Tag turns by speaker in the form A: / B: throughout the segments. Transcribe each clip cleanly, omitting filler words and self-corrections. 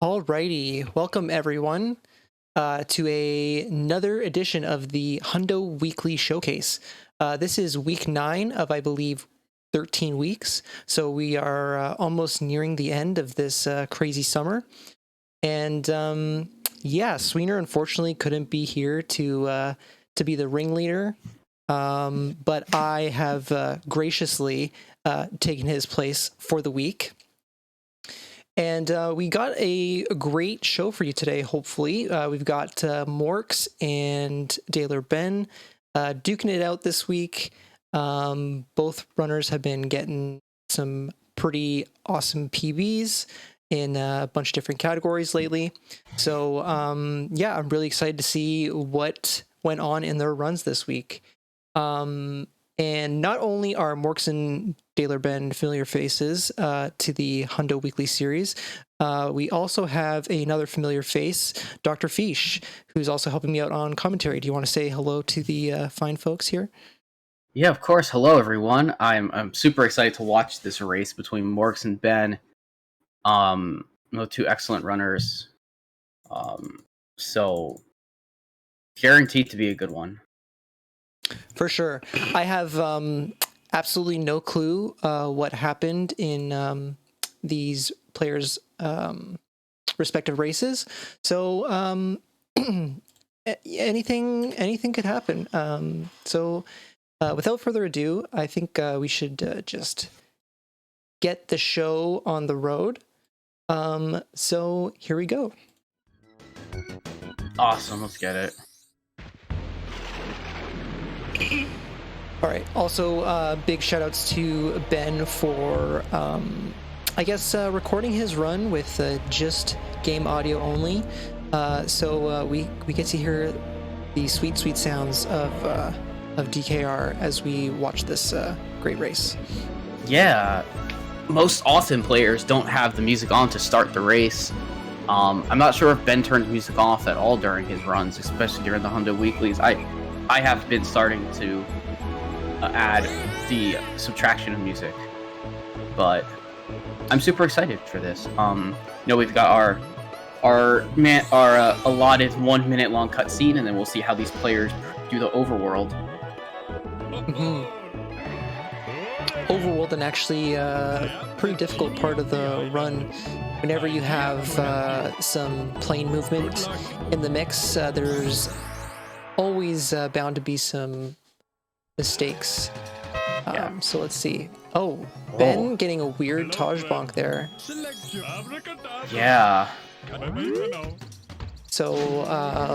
A: Alrighty, welcome everyone to another edition of the HUNDO Weekly Showcase. This is week 9 of, I believe, 13 weeks. So we are almost nearing the end of this crazy summer. And yeah, Sweener unfortunately couldn't be here to be the ringleader. But I have graciously taken his place for the week. And we got a great show for you today, hopefully. We've got MorKs and dalerben duking it out this week. Both runners have been getting some pretty awesome PBs in a bunch of different categories lately. So, yeah, I'm really excited to see what went on in their runs this week. And not only are MorKs and dalerben familiar faces to the HUNDO Weekly series, we also have another familiar face, Dr. Fish, who's also helping me out on commentary. Do you want to say hello to the fine folks here?
B: Yeah, of course. Hello, everyone. I'm super excited to watch this race between MorKs and Ben. Two excellent runners. So guaranteed to be a good one.
A: For sure. I have absolutely no clue what happened in these players' respective races. So anything could happen. So without further ado, I think we should just get the show on the road. So here we go.
B: Awesome. Let's get it.
A: All right. Also, big shout outs to Ben for, I guess, recording his run with just game audio only. So we get to hear the sweet sounds of DKR as we watch this great race.
B: Yeah. Most often players don't have the music on to start the race. I'm not sure if Ben turned music off at all during his runs, especially during the HUNDO Weeklies. I have been starting to add the subtraction of music, but I'm super excited for this. We've got our allotted 1 minute long cutscene, and then we'll see how these players do the overworld.
A: Mm-hmm. Overworld, and actually pretty difficult part of the run. Whenever you have some plane movement in the mix, there's always bound to be some mistakes. So let's see. Oh, Ben getting a weird Taj bonk there.
B: Yeah.
A: So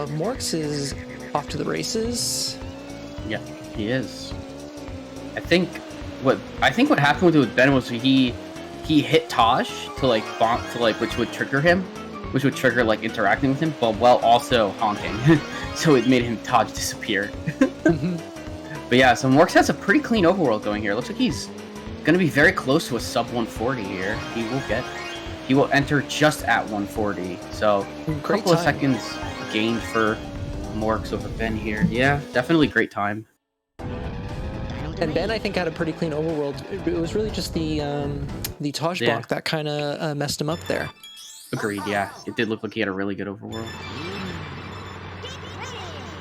A: MorKs is off to the races.
B: Yeah, he is. I think what happened with Ben was he hit Taj to like bonk to like, which would trigger him, which would trigger like interacting with him, but while also honking. So it made him Taj disappear. But yeah, so MorKs has a pretty clean overworld going here. Looks like he's gonna be very close to a sub 140 here. He will enter just at 140. So a couple of seconds gained for MorKs over Ben here. Yeah, definitely great time.
A: And Ben, I think, had a pretty clean overworld. It was really just the Taj bonk that kind of messed him up there.
B: Agreed, yeah. It did look like he had a really good overworld.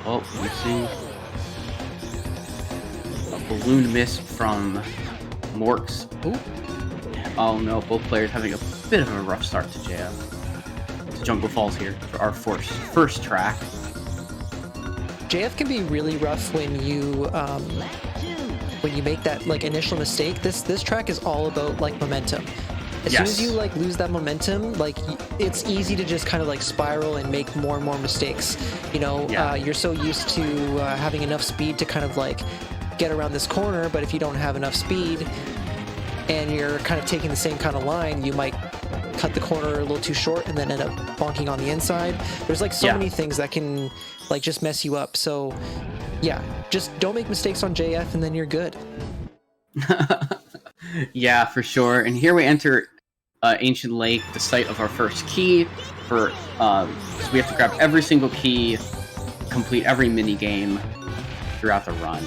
B: Oh, we see a balloon miss from MorKs. Ooh. Oh no, both players having a bit of a rough start to JF. To Jungle Falls here for our first track.
A: JF can be really rough when you make that like initial mistake. This track is all about like momentum. As soon as you like lose that momentum, like it's easy to just kind of like spiral and make more and more mistakes. You know, you're so used to having enough speed to kind of like get around this corner, but if you don't have enough speed and you're kind of taking the same kind of line, you might cut the corner a little too short and then end up bonking on the inside. There's like so many things that can like just mess you up. So yeah, just don't make mistakes on JF and then you're good.
B: Yeah, for sure. And here we enter Ancient Lake, the site of our first key. So we have to grab every single key, complete every mini game throughout the run.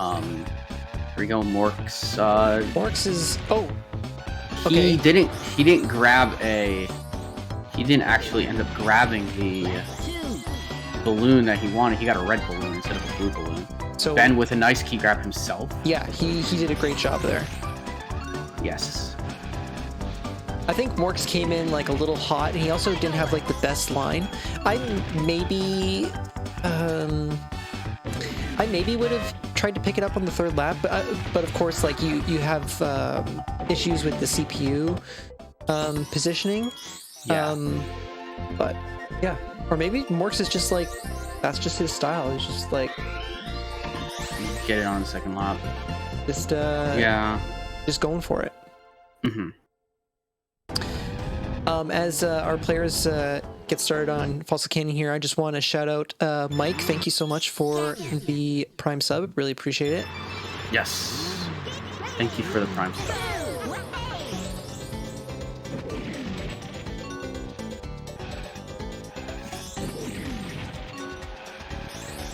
B: Here we go, MorKs.
A: MorKs is he
B: didn't grab a he didn't actually end up grabbing the balloon that he wanted. He got a red balloon instead of a blue balloon. So Ben with a nice key grab himself.
A: Yeah, he did a great job there.
B: Yes.
A: I think MorKs came in like a little hot, and he also didn't have like the best line. I maybe would have tried to pick it up on the third lap, but of course, like you have issues with the CPU positioning.
B: Yeah.
A: But yeah, or maybe MorKs is just like that's just his style. It's just like
B: get it on the second lap.
A: Just
B: yeah,
A: just going for it.
B: Mm-hmm.
A: As our players get started on Fossil Canyon here, I just want to shout out Mike. Thank you so much for the Prime sub. Really appreciate it.
B: Yes. Thank you for the Prime sub.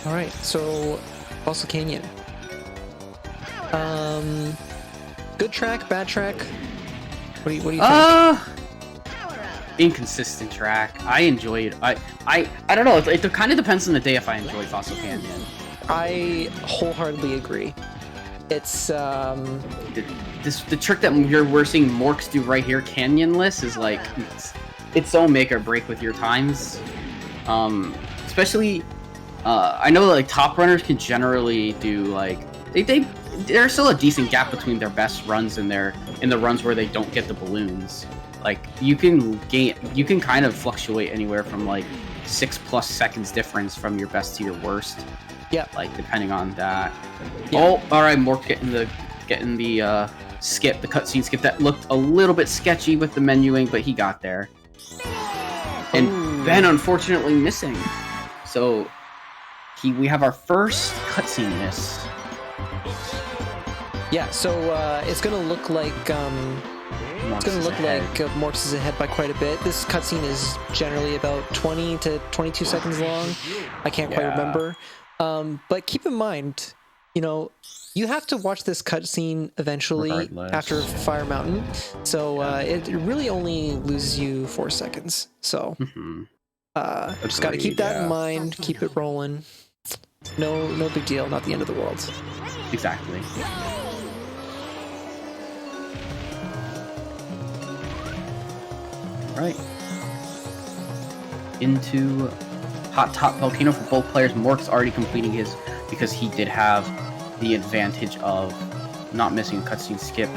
A: All right, so Fossil Canyon. Good track, bad track. What do you think?
B: Inconsistent track. I enjoy it. I don't know. It kind of depends on the day if I enjoy Fossil Canyon.
A: I wholeheartedly agree. It's
B: the trick that we're seeing MorKs do right here, Canyonless, is like it's so make or break with your times. Especially, I know that, like, top runners can generally do like there's still a decent gap between their best runs and the runs where they don't get the balloons. Like you can kind of fluctuate anywhere from like 6+ seconds difference from your best to your worst.
A: Yeah.
B: Like depending on that.
A: Yeah.
B: Oh, all right, Mork getting the skip, the cutscene skip that looked a little bit sketchy with the menuing, but he got there. And Ben unfortunately missing. So we have our first cutscene miss.
A: Yeah, so it's gonna look like MorKs is ahead by quite a bit. This cutscene is generally about 20 to 22 seconds long. I can't quite remember. But keep in mind, you have to watch this cutscene eventually after Fire Mountain. So it really only loses you 4 seconds. So just got to keep that in mind. Keep it rolling. No big deal. Not the end of the world.
B: Exactly. Right. Into Hot Top Volcano for both players. MorKs already completing his because he did have the advantage of not missing a cutscene skip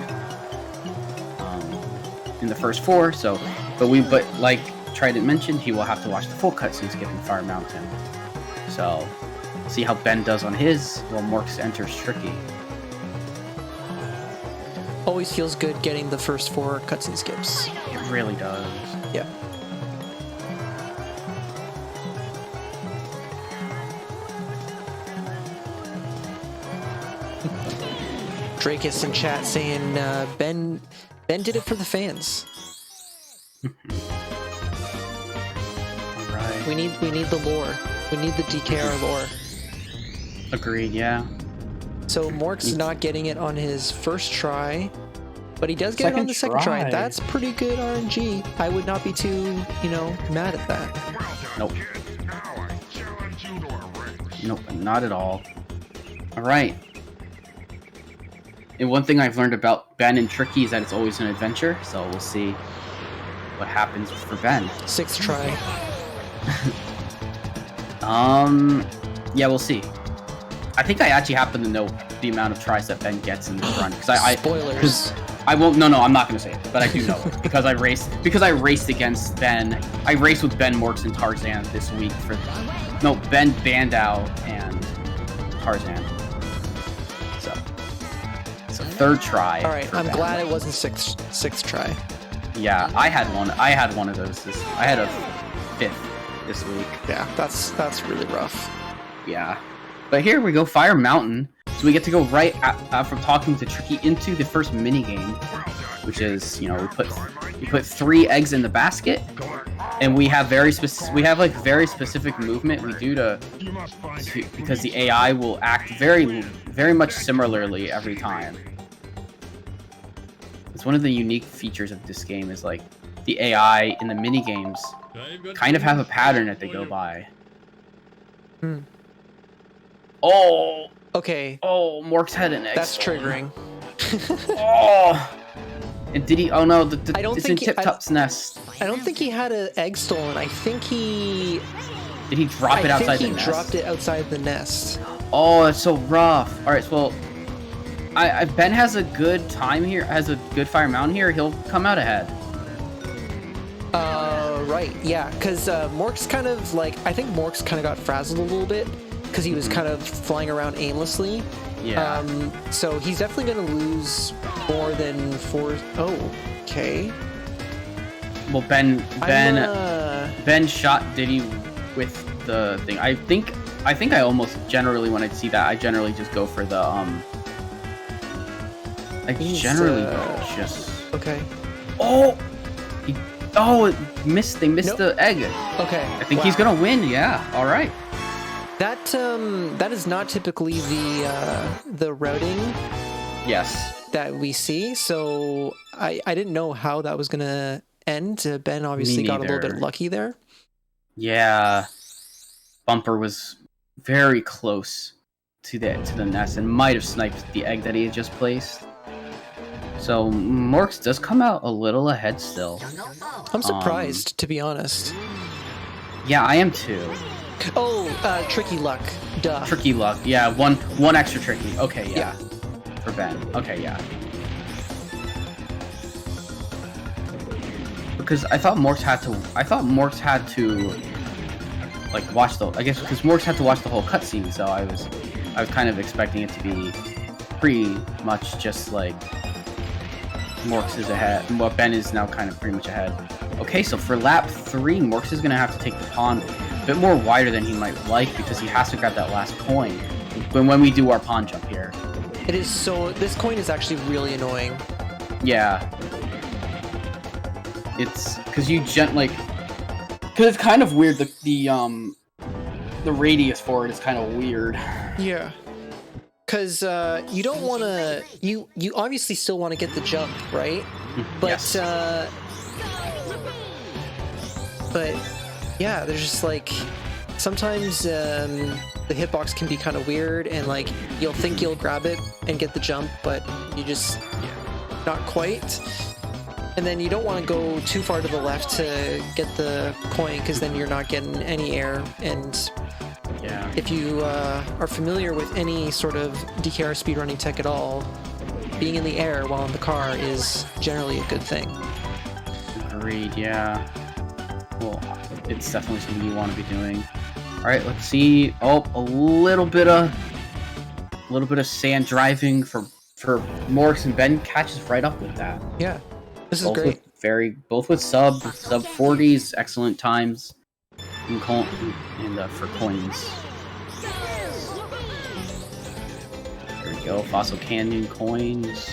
B: in the first 4. So, but like Trident mentioned, he will have to watch the full cutscene skip in Fire Mountain. So, see how Ben does on his while MorKs enters Tricky.
A: Always feels good getting the first 4 cutscene skips.
B: It really does.
A: Yeah. Drakus in chat saying Ben did it for the fans.
B: All right.
A: We need the lore. We need the DKR lore.
B: Agreed. Yeah.
A: So MorKs not getting it on his first try, but he does get it on the second try. That's pretty good RNG. I would not be too, mad at that.
B: Nope. Nope, not at all. All right. And one thing I've learned about Ben and Tricky is that it's always an adventure. So we'll see what happens for Ben.
A: 6th try.
B: Yeah, we'll see. I think I actually happen to know the amount of tries that Ben gets in this run
A: Spoilers.
B: I won't. No, I'm not gonna say it, but I do know because I raced against Ben. I raced with Ben, MorKs, and Tarzan this week Ben, Bandau, and Tarzan. So 3rd try.
A: All right, I'm glad it wasn't 6th try.
B: Yeah, I had one of those. I had a 5th this week.
A: Yeah, that's really rough.
B: Yeah. But here we go, Fire Mountain. So we get to go right from talking to Tricky into the first mini game, which is, we put 3 eggs in the basket, and we have very specific movement we do to because the AI will act very, very much similarly every time. It's one of the unique features of this game is like the AI in the mini games kind of have a pattern that they go by. Oh.
A: Okay.
B: Oh, MorKs had an egg.
A: That's
B: stone.
A: triggering.
B: Oh. And did he? Oh no,
A: I don't
B: it's
A: think
B: in Tip Top's nest.
A: I don't think he had an egg stolen. I think he.
B: Did he drop it outside the nest?
A: I think he dropped it outside the nest.
B: Oh, it's so rough. All right, well, Ben has a good time here. Has a good Fire Mountain here. He'll come out ahead.
A: Right, yeah, because MorKs kind of like, I think MorKs kind of got frazzled a little bit because he was kind of flying around aimlessly.
B: Yeah.
A: So he's definitely going to lose more than 4. Oh, okay.
B: Well, Ben shot Diddy with the thing. I think I almost generally, when I see that, I generally just go for the
A: Okay.
B: Oh. It missed. They missed the egg.
A: Okay.
B: I think he's gonna win. Yeah. All right.
A: That is not typically the routing.
B: Yes.
A: That we see. So I didn't know how that was gonna end. Ben obviously got a little bit lucky there.
B: Yeah. Bumper was very close to the nest and might have sniped the egg that he had just placed. So MorKs does come out a little ahead still.
A: I'm surprised, to be honest.
B: Yeah, I am too.
A: Oh, tricky luck. Duh.
B: Tricky luck. Yeah, one extra tricky. Okay, yeah. For Ben. Okay, yeah. Because I thought MorKs had to like watch the. I guess because MorKs had to watch the whole cutscene, so I was kind of expecting it to be pretty much just like. MorKs is ahead. Well, Ben is now kind of pretty much ahead. Okay, so for lap 3, MorKs is going to have to take the pond a bit more wider than he might like because he has to grab that last coin when we do our pond jump here.
A: It is so... This coin is actually really annoying.
B: Yeah. It's... Because you like... Because it's kind of weird. The radius for it is kind of weird.
A: Yeah. Because you don't want to... You obviously still want to get the jump, right? But,
B: yes.
A: But, yeah, there's just, like... Sometimes the hitbox can be kind of weird, and, like, you'll think you'll grab it and get the jump, but you just... Not quite. And then you don't want to go too far to the left to get the coin, because then you're not getting any air, and...
B: Yeah.
A: If you are familiar with any sort of DKR speedrunning tech at all, being in the air while in the car is generally a good thing.
B: Agreed, yeah. Well, it's definitely something you want to be doing. Alright, let's see. Oh, a little bit of sand driving for MorKs, and Ben catches right up with that.
A: Yeah. This is great.
B: Both with sub 40s, excellent times. And for coins. There we go, Fossil Canyon coins.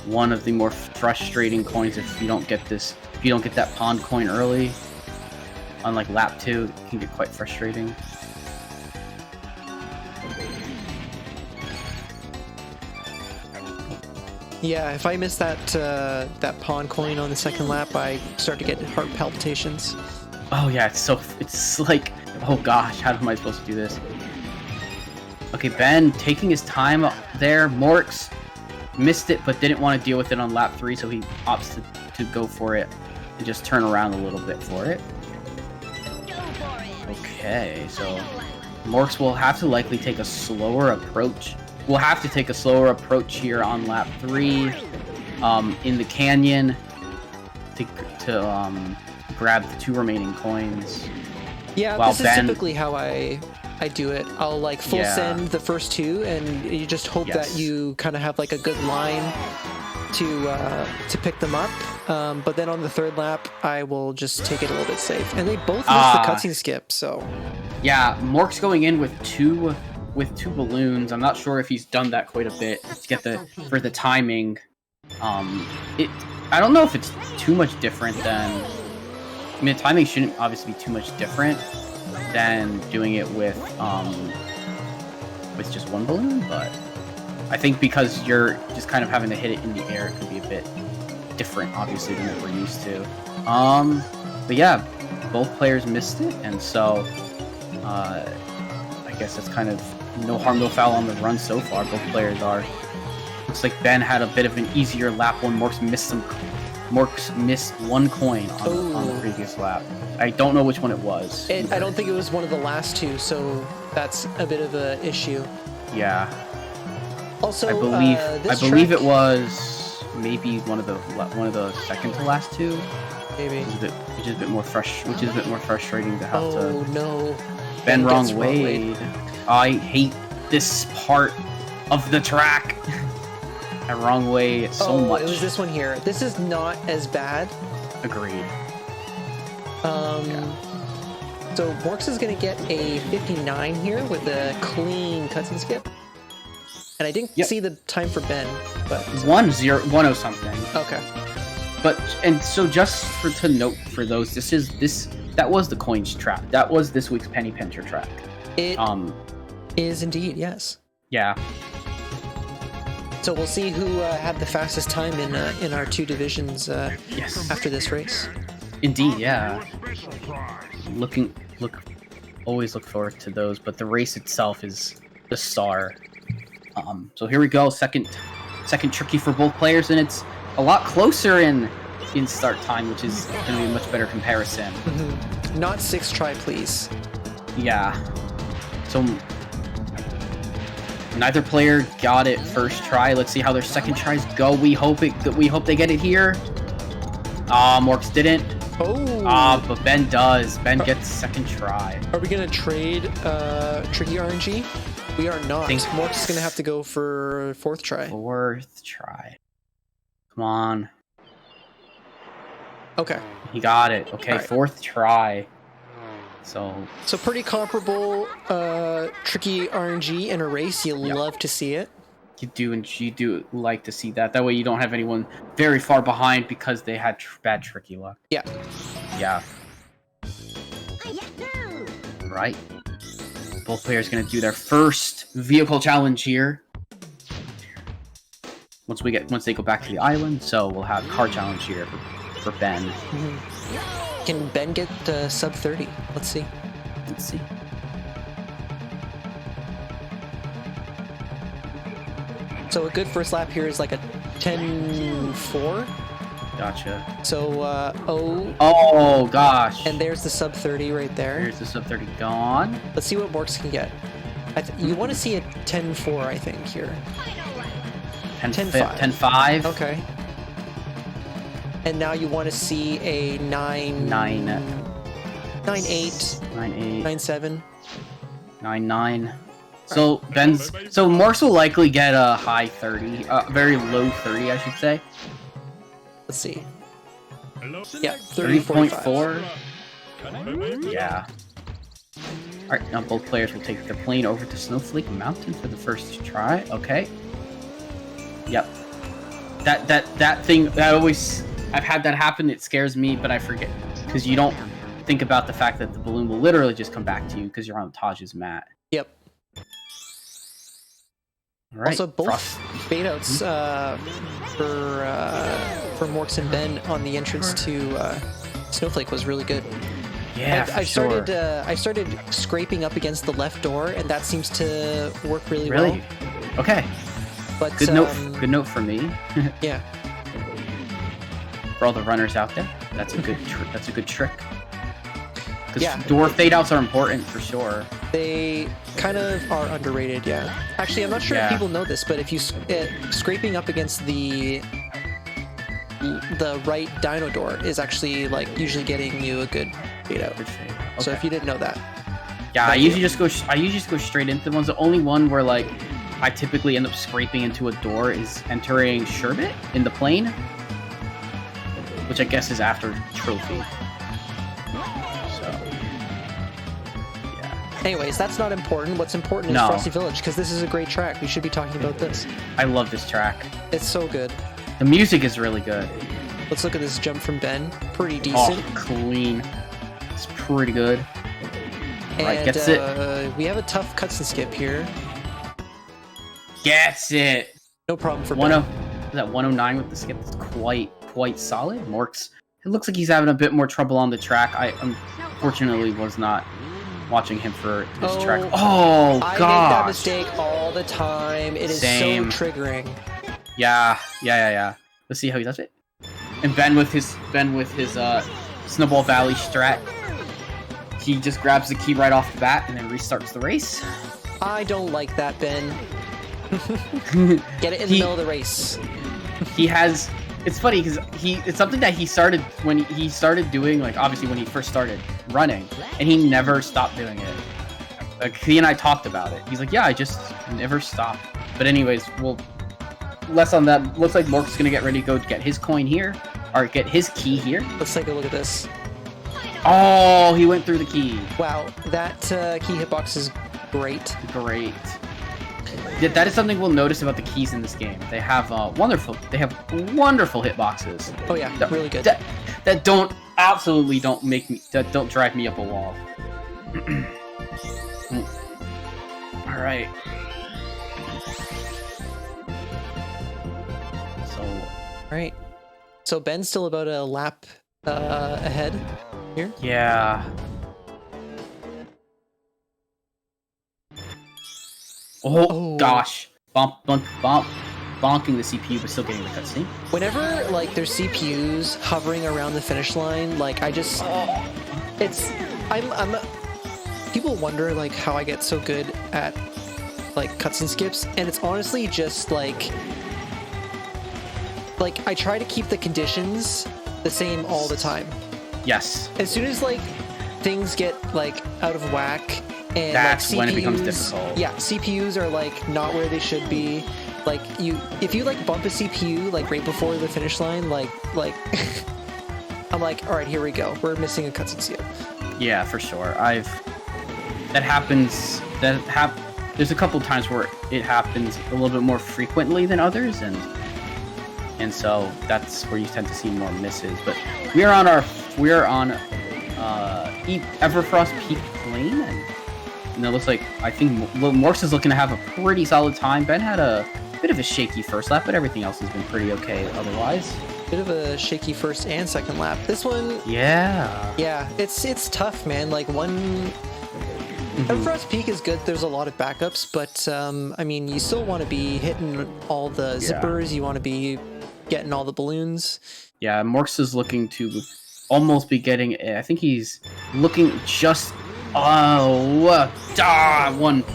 B: One of the more frustrating coins if you don't get that pond coin early. Unlike lap 2, it can get quite frustrating.
A: Yeah, if I miss that pond coin on the second lap, I start to get heart palpitations.
B: Oh yeah, it's like, oh gosh, how am I supposed to do this? Okay, Ben taking his time there. MorKs missed it, but didn't want to deal with it on lap 3, so he opts to go for it and just turn around a little bit for it. Okay, so MorKs will have to likely take a slower approach. We'll have to take a slower approach here on lap 3 in the canyon to grab the 2 remaining coins.
A: Yeah, this is typically how I do it. I'll like full send the first 2, and you just hope that you kind of have like a good line to pick them up. But then on the 3rd lap, I will just take it a little bit safe. And they both missed the cutscene skip, so... Yeah,
B: MorKs going in with two balloons. I'm not sure if he's done that quite a bit to get for the timing. I don't know if it's too much different than... I mean, the timing shouldn't obviously be too much different than doing it with just one balloon, but I think because you're just kind of having to hit it in the air, it could be a bit different, obviously, than what we're used to. But yeah, both players missed it, and so I guess that's kind of no harm, no foul on the run so far. Both players are. Looks like Ben had a bit of an easier lap when Morks missed one coin on the previous lap. I don't know which one it was.
A: I don't think it was one of the last two, so that's a bit of an issue.
B: Yeah.
A: Also,
B: I believe it was maybe one of the second to last two.
A: Maybe.
B: Which is a bit more frustrating to have to.
A: Oh no.
B: Ben wrong way. I hate this part of the track. That wrong way so much.
A: It was this one here. This is not as bad.
B: Agreed.
A: So Morks is going to get a 59 here with a clean cuts and skip. And I didn't see the time for Ben, but
B: 1-0 something.
A: Okay.
B: And so just to note for those, that was the coins track. That was this week's penny pincher track.
A: It is indeed, yes.
B: Yeah.
A: So we'll see who had the fastest time in our two divisions after this race.
B: Indeed, yeah. Always look forward to those, but the race itself is the star. So here we go, second tricky for both players, and it's a lot closer in start time, which is going to be a much better comparison.
A: Mm-hmm. Not 6 try, please.
B: Yeah. So neither player got it first try. Let's see how their second tries go. We hope they get it here. Morks didn't. But Ben does. Ben gets second try.
A: Are we gonna trade tricky RNG? We are not. Morks is gonna have to go for fourth try.
B: Fourth try. Come on.
A: Okay.
B: He got it. Okay, right. Fourth try. So
A: pretty comparable tricky RNG in a race. You love to see it.
B: You do like to see that. That way you don't have anyone very far behind because they had bad tricky luck.
A: Yeah.
B: Yeah. Right. Both players going to do their first vehicle challenge here. Once they go back to the island, so we'll have car challenge here for Ben.
A: Mm-hmm. Can Ben get sub 30? Let's see. So a good first lap here is like a 10.4.
B: Gotcha.
A: So,
B: oh, gosh.
A: And there's the sub 30 right there.
B: There's the sub 30 gone.
A: Let's see what Morks can get. You want to see a 10.4, I think, here.
B: 10.5. 10.5.
A: Okay. And now you want to see a 9.8. 9.7.
B: 9.9. So Morks will likely get a high 30, very low 30, I should say.
A: Let's see. Yeah,
B: 30.4. Yeah. All right, now both players will take the plane over to Snowflake Mountain for the first try. Okay. Yep. That thing that always I've had that happen. It scares me, but I forget because you don't think about the fact that the balloon will literally just come back to you because you're on Taj's mat.
A: Yep.
B: All right.
A: Also, both bait outs for Morks and Ben on the entrance to Snowflake was really good.
B: Yeah,
A: I started scraping up against the left door, and that seems to work really well.
B: Okay.
A: But
B: good note for me.
A: Yeah.
B: For all the runners out there, that's a good trick. Because door fade outs are important for sure.
A: They kind of are underrated, yeah. Actually, I'm not sure if people know this, but if you scraping up against the right dyno door is actually like usually getting you a good fade out. Okay. So if you didn't know that.
B: Yeah, I usually just go straight into the ones. The only one where like I typically end up scraping into a door is entering Sherbet in the plane, which I guess is after trophy.
A: Anyways, that's not important. What's important is Frosty Village, because this is a great track. We should be talking about this.
B: I love this track.
A: It's so good.
B: The music is really good.
A: Let's look at this jump from Ben. Pretty decent.
B: Oh, clean. It's pretty good.
A: And
B: right, gets it.
A: We have a tough cuts and skip here.
B: Gets it.
A: No problem for Ben.
B: That 109 with the skip is quite quite solid. MorKs, it looks like he's having a bit more trouble on the track. I unfortunately was not watching him for this track. Oh, gosh.
A: I make that mistake all the time. It is
B: Same.
A: so triggering.
B: Yeah. Let's see how he does it. And Ben with his Snowball Valley strat. He just grabs the key right off the bat and then restarts the race.
A: I don't like that, Ben. Get it in the middle of the race.
B: He has. It's funny because it's something that he started when he started doing, like obviously when he first started running, and he never stopped doing it. Like he and I talked about it. He's like, yeah, I just never stopped. But anyways, less on that. Looks like MorKs is gonna get ready to go get his coin here, or get his key here.
A: Let's take a look at this.
B: Oh, he went through the key.
A: Wow, that key hitbox is great.
B: Great. That is something we'll notice about the keys in this game. They have wonderful hitboxes.
A: Oh yeah, really good.
B: That don't drive me up a wall. All right.
A: So Ben's still about a lap ahead here.
B: Yeah. Oh gosh. Bonking the CPU but still getting the cutscene.
A: Whenever like there's CPUs hovering around the finish line, like I'm people wonder like how I get so good at like cutscene skips, and it's honestly just like I try to keep the conditions the same all the time.
B: Yes.
A: As soon as like things get like out of whack, and
B: that's
A: like,
B: when it becomes difficult.
A: Yeah, CPUs are like not where they should be. Like if you like bump a CPU like right before the finish line, like I'm like, all right, here we go. We're missing a cutscene skip.
B: Yeah, for sure. That happens. There's a couple times where it happens a little bit more frequently than others, and so that's where you tend to see more misses. But we're on Everfrost Peak Lane, and it looks like I think MorKs is looking to have a pretty solid time. Ben had a bit of a shaky first lap, but everything else has been pretty okay otherwise.
A: Bit of a shaky first and second lap. This one, yeah, it's tough, man. Like Everfrost Peak is good. There's a lot of backups, but I mean, you still want to be hitting all the zippers. You want to be getting all the balloons.
B: Yeah, MorKs is looking to almost be getting. I think he's looking just one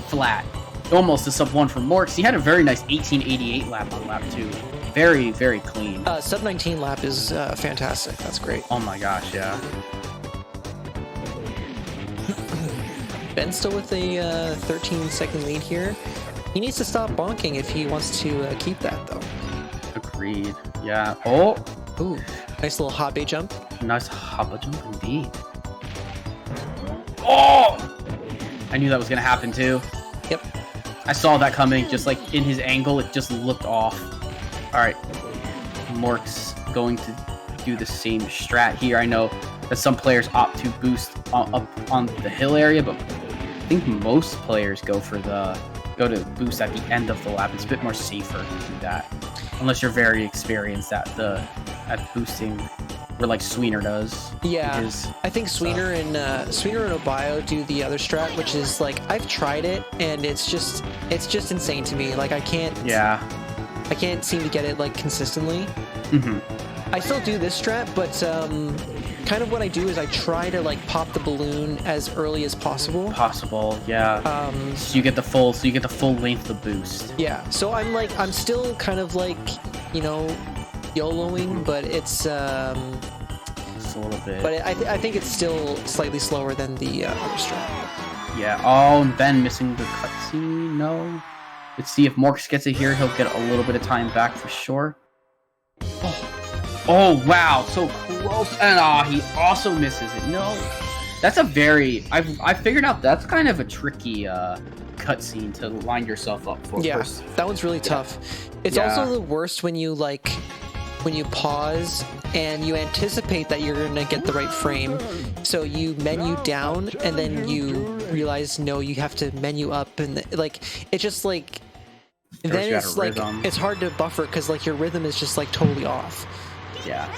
B: flat. Almost a sub 1 from MorKs. He had a very nice 1888 lap on lap 2. Very, very clean.
A: Sub 19 lap is fantastic. That's great.
B: Oh my gosh, yeah.
A: Ben's still with a 13-second lead here. He needs to stop bonking if he wants to keep that, though.
B: Agreed. Yeah. Oh.
A: Ooh. Nice little hot bait jump.
B: Nice hopper jump indeed. Oh! I knew that was going to happen, too.
A: Yep.
B: I saw that coming. Just like in his angle, it just looked off. All right. MorKs going to do the same strat here. I know that some players opt to boost up on the hill area, but I think most players go to boost at the end of the lap. It's a bit more safer to do that, unless you're very experienced at boosting, where like Sweener does.
A: Yeah, I think Sweener and Obio do the other strat, which is like I've tried it and it's just insane to me. Like I can't seem to get it like consistently. I still do this strat, but kind of what I do is I try to like pop the balloon as early as possible.
B: Yeah. So you get the full length of boost.
A: Yeah. So I'm still kind of like, YOLOing, but it's
B: just a little bit.
A: But I think it's still slightly slower than the other strat.
B: Yeah. Oh, and Ben missing the cutscene. No. Let's see if MorKs gets it here. He'll get a little bit of time back for sure. Oh wow, so close, and he also misses it. No, that's I figured out that's kind of a tricky cutscene to line yourself up for.
A: Yeah, that one's really tough. It's also the worst when you pause and you anticipate that you're gonna get the right frame, so you menu down and then you realize no, you have to menu up, and it's just like then it's like it's hard to buffer because like your rhythm is just like totally off.
B: Yeah.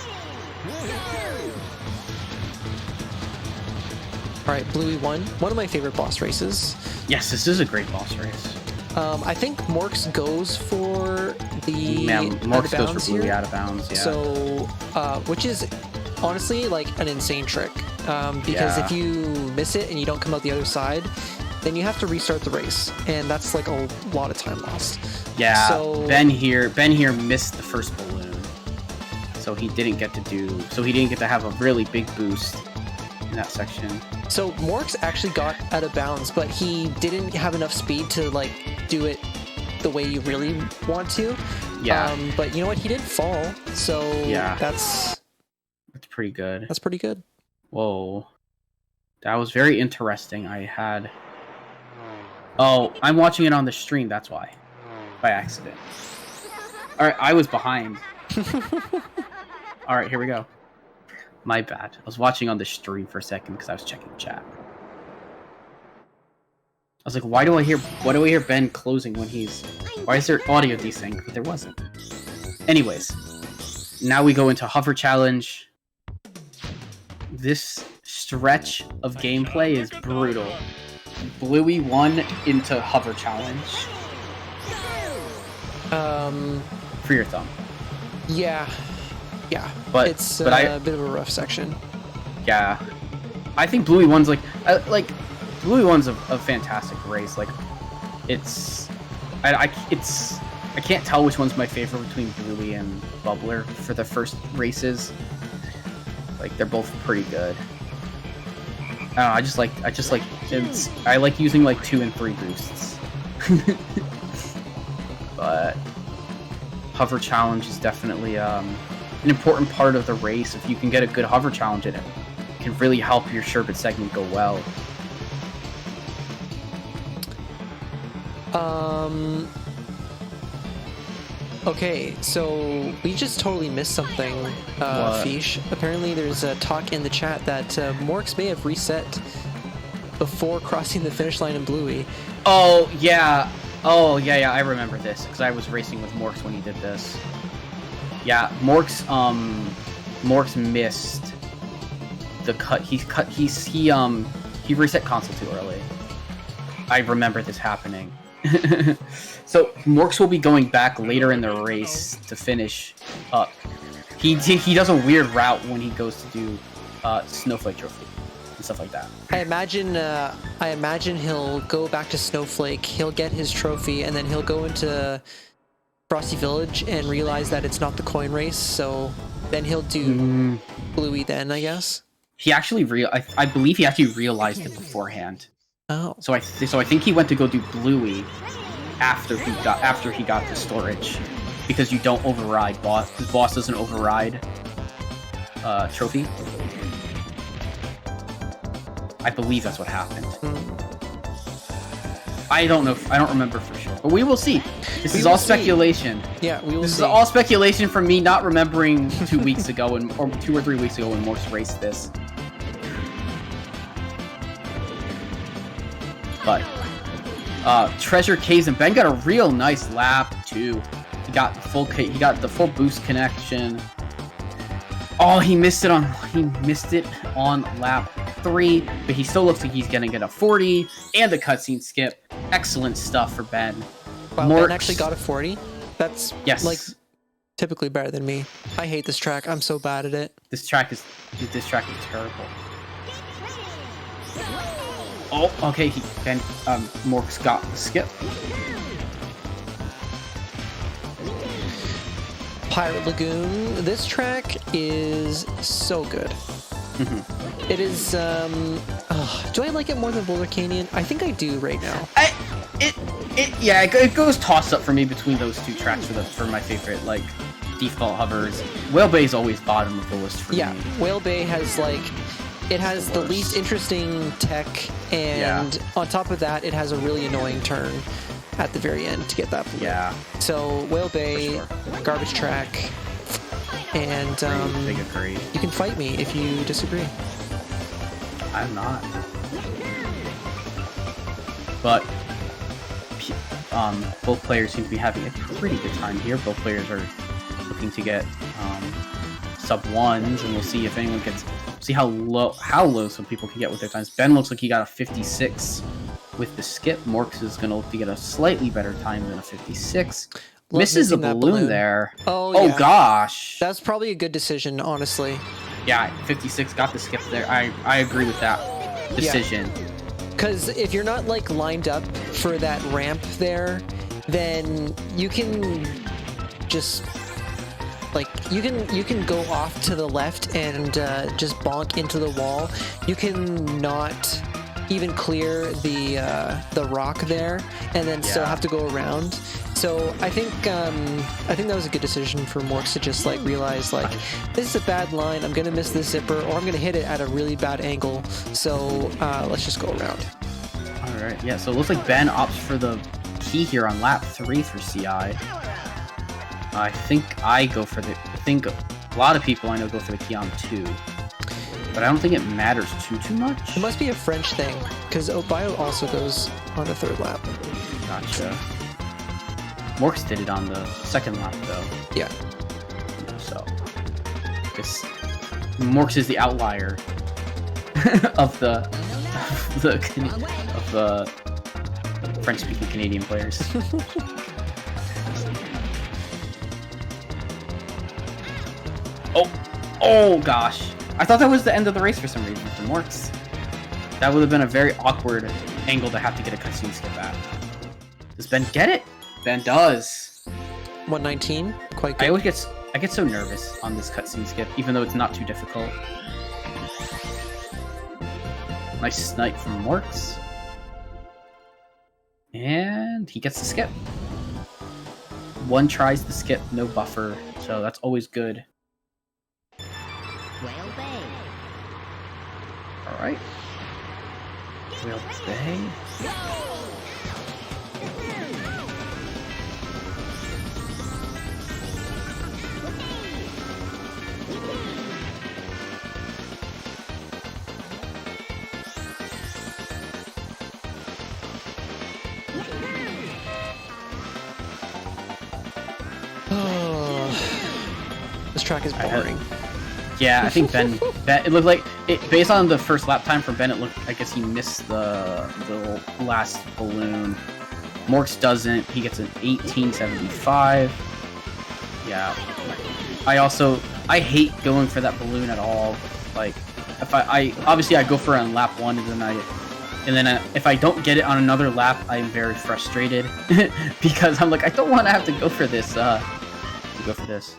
A: All right, Bluey won. One of my favorite boss races.
B: Yes, this is a great boss race.
A: I think MorKs goes for the
B: MorKs goes for Bluey out of bounds. Yeah.
A: So, which is honestly like an insane trick. Because if you miss it and you don't come out the other side, then you have to restart the race, and that's like a lot of time lost.
B: Yeah.
A: So
B: Ben here missed the first balloon, so he didn't get to have a really big boost in that section.
A: So MorKs actually got out of bounds, but he didn't have enough speed to like do it the way you really want to.
B: Yeah.
A: But you know what? He didn't fall, so that's
B: pretty good.
A: That's pretty good.
B: Whoa, that was very interesting. Oh, I'm watching it on the stream. That's why, by accident. All right, I was behind. All right, here we go. My bad. I was watching on the stream for a second because I was checking chat. I was like, why do I hear Ben closing when why is there audio desync? But there wasn't. Anyways, now we go into hover challenge. This stretch of gameplay is brutal. Bluey won into hover challenge. For your thumb.
A: Yeah.
B: But
A: it's a bit of a rough section.
B: Yeah, I think Bluey one's Bluey one's a fantastic race. Like, I can't tell which one's my favorite between Bluey and Bubbler for the first races. Like, they're both pretty good. I like using like 2 and 3 boosts. But hover challenge is definitely an important part of the race. If you can get a good hover challenge in it, it can really help your sherbet segment go well.
A: Okay, so we just totally missed something, Fish. Apparently there's a talk in the chat that MorKs may have reset before crossing the finish line in Bluey.
B: Oh, yeah, I remember this, because I was racing with MorKs when he did this. Yeah, MorKs missed the cut. He reset console too early. I remember this happening. So MorKs will be going back later in the race to finish up. He does a weird route when he goes to do Snowflake Trophy and stuff like that.
A: I imagine he'll go back to Snowflake, he'll get his trophy, and then he'll go into Frosty Village and realize that it's not the coin race, so then he'll do Bluey then, I guess.
B: He actually I believe he actually realized it beforehand.
A: Oh.
B: So I think he went to go do Bluey after he got the storage, because you don't override boss. The boss doesn't override trophy. I believe that's what happened. I don't know. I don't remember for sure, but we will see. This is all speculation.
A: Yeah, we will see.
B: This is all speculation from me not remembering 2 weeks ago, or 2 or 3 weeks ago when MorKs raced this. But Treasure Caves and Ben got a real nice lap too. He got the full boost connection. Oh, he missed it on lap 3, but he still looks like he's gonna get a 40 and a cutscene skip. Excellent stuff for Ben.
A: Wow, Ben actually got a 40. That's like
B: typically
A: better than me. I hate this track. I'm so bad at it.
B: This track is terrible. Oh, okay. MorKs got the skip.
A: Pirate Lagoon. This track is so good. Mm-hmm. It is. Do I like it more than Boulder Canyon? I think I do right now.
B: It goes toss up for me between those 2 tracks for my favorite default hovers. Whale Bay is always bottom of the list for me.
A: Yeah, Whale Bay has it has the least interesting tech, and on top of that, it has a really annoying turn at the very end to get that blue.
B: Yeah.
A: So Whale Bay, garbage track, and
B: big agree.
A: You can fight me if you disagree.
B: I'm not. But both players seem to be having a pretty good time here. Both players are looking to get sub ones, and we'll see if anyone gets how low some people can get with their times. Ben looks like he got a 56 with the skip. MorKs is gonna look to get a slightly better time than a 56. Misses the balloon there.
A: Oh yeah.
B: Gosh.
A: That's probably a good decision, honestly.
B: Yeah, 56 got the skip there. I agree with that decision.
A: Because if you're not like lined up for that ramp there, then you can just like you can go off to the left and just bonk into the wall. You can not even clear the rock there, and then still have to go around. So I think that was a good decision for MorKs to just like realize like this is a bad line. I'm gonna miss this zipper, or I'm gonna hit it at a really bad angle. So let's just go around.
B: All right, yeah. So it looks like Ben opts for the key here on lap 3 for CI. I think I think a lot of people I know go for the key on 2. But I don't think it matters too much.
A: It must be a French thing, because Bio also goes on the 3rd lap.
B: Gotcha. MorKs did it on the 2nd lap, though.
A: Yeah.
B: So, I guess MorKs is the outlier of the French-speaking Canadian players. Oh gosh. I thought that was the end of the race for some reason for MorKs. That would have been a very awkward angle to have to get a cutscene skip at. Does Ben get it? Ben does.
A: 119, quite good.
B: I get so nervous on this cutscene skip, even though it's not too difficult. Nice snipe from MorKs. And he gets the skip. One tries the skip, no buffer, so that's always good.
C: Whale Bay.
B: Alright. Whale Bay.
A: This track is boring.
B: Yeah, I think Ben it looked like it based on the first lap time for Ben. It looked, I guess he missed the last balloon. MorKs doesn't. He gets an 1875. Yeah. I hate going for that balloon at all. Like, if I obviously I go for it on lap 1, and then if I don't get it on another lap, I'm very frustrated because I'm like, I don't want to have to go for this. Go for this.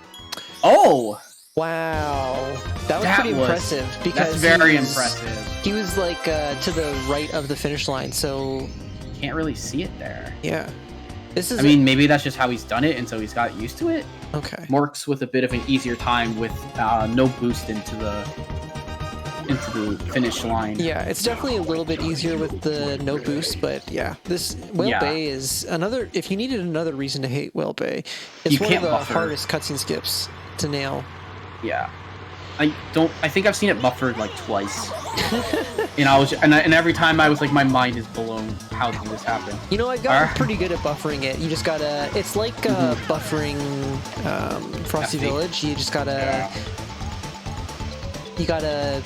B: Oh.
A: Wow, that was pretty impressive. Because
B: that's very impressive.
A: He was like to the right of the finish line, so
B: can't really see it there.
A: Yeah, this is.
B: I mean, maybe that's just how he's done it, and so he's got used to it.
A: Okay.
B: MorKs with a bit of an easier time with no boost into the finish line.
A: Yeah, it's definitely a little bit easier with the no boost, but yeah, this Whale Bay is another. If you needed another reason to hate Whale Bay, it's one of the hardest cutscene skips to nail.
B: Yeah, I think I've seen it buffered like twice, and every time I was like, my mind is blown. How did this happen?
A: You know, I got pretty good at buffering it. You just gotta. It's like buffering Frosty Village. You just gotta. You gotta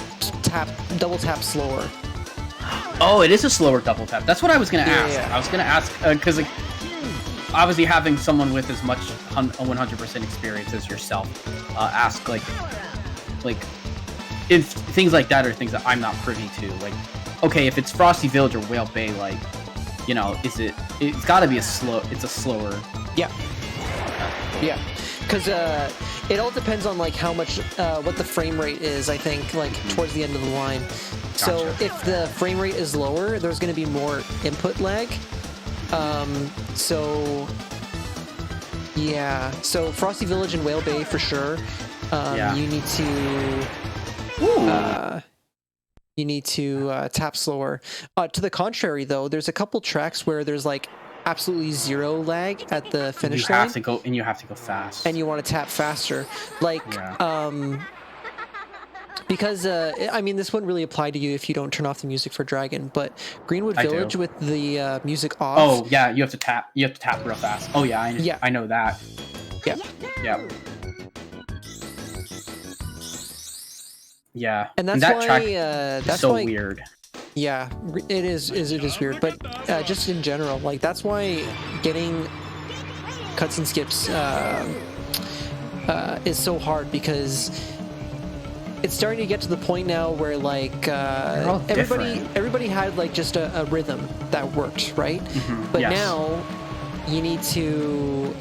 A: double tap slower.
B: Oh, it is a slower double tap. That's what I was gonna ask.
A: Yeah.
B: I was gonna ask because like, obviously having someone with as much 100% experience as yourself, ask like if things like that are things that I'm not privy to. Like, okay, if it's Frosty Village or Whale Bay, like, you know, it's got to be it's a slower.
A: Yeah. Yeah. Because it all depends on like how much what the frame rate is. I think like towards the end of the line. Gotcha. So if the frame rate is lower, there's going to be more input lag. So yeah, so Frosty Village and Whale Bay for sure. You need to tap slower. To the contrary, though, there's a couple tracks where there's like absolutely zero lag at the finish line.
B: You have to go fast.
A: And you want to tap faster, like because I mean, this wouldn't really apply to you if you don't turn off the music for Dragon, but Greenwood Village with the music off.
B: Oh yeah, you have to tap real fast. Oh yeah, I know that.
A: Yeah.
B: Yeah. Yeah,
A: And that's
B: that
A: why
B: track
A: that's
B: so
A: why
B: weird.
A: yeah, it is weird, but just in general, like that's why getting cuts and skips is so hard, because it's starting to get to the point now where like everybody had like just a rhythm that worked, right? But
B: Yes.
A: now you need to,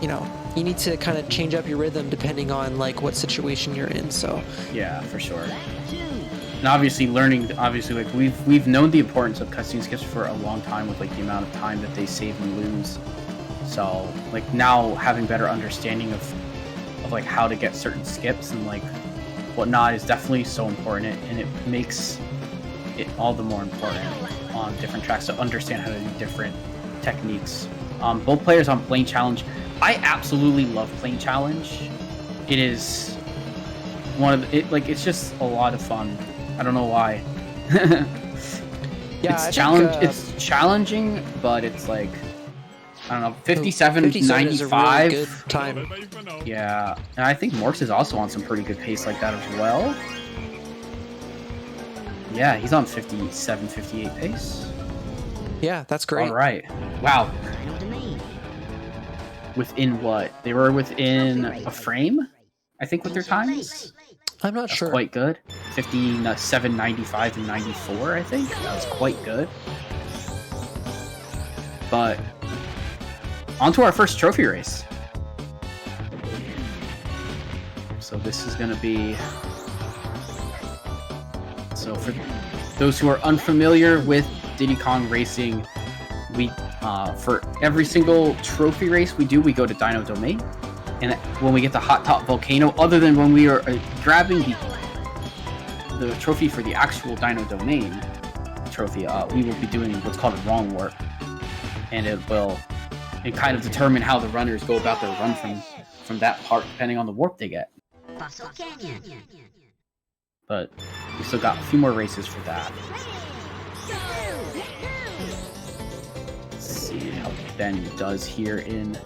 A: you need to kind of change up your rhythm depending on like what situation you're in. So
B: yeah, for sure. And obviously like we've known the importance of cutscene skips for a long time, with like the amount of time that they save and lose. So like now having better understanding of like how to get certain skips and like whatnot is definitely so important, and it makes it all the more important on different tracks to understand how to do different techniques. Both players on Plane Challenge, I absolutely love Plane Challenge. It is it's just a lot of fun. I don't know why.
A: yeah,
B: it's challenging, but it's like, I don't know, 57.95
A: is a really good time.
B: Yeah, and I think MorKs is also on some pretty good pace like that as well. Yeah, he's on 57.58 pace.
A: Yeah, that's great.
B: All right. Wow. Within what? They were within a frame, I think, with their times.
A: I'm not sure.
B: Quite good. 57.95 and 94, I think. That's quite good. But on to our first trophy race. So this is going to be... So for those who are unfamiliar with Diddy Kong Racing, we for every single trophy race we do, we go to Dino Domain. And when we get the Hot Top Volcano, other than when we are grabbing the trophy for the actual Dino Domain trophy, we will be doing what's called a wrong warp. And it kind of determine how the runners go about their run from that part, depending on the warp they get. But we still got a few more races for that. Let's see how Ben does here in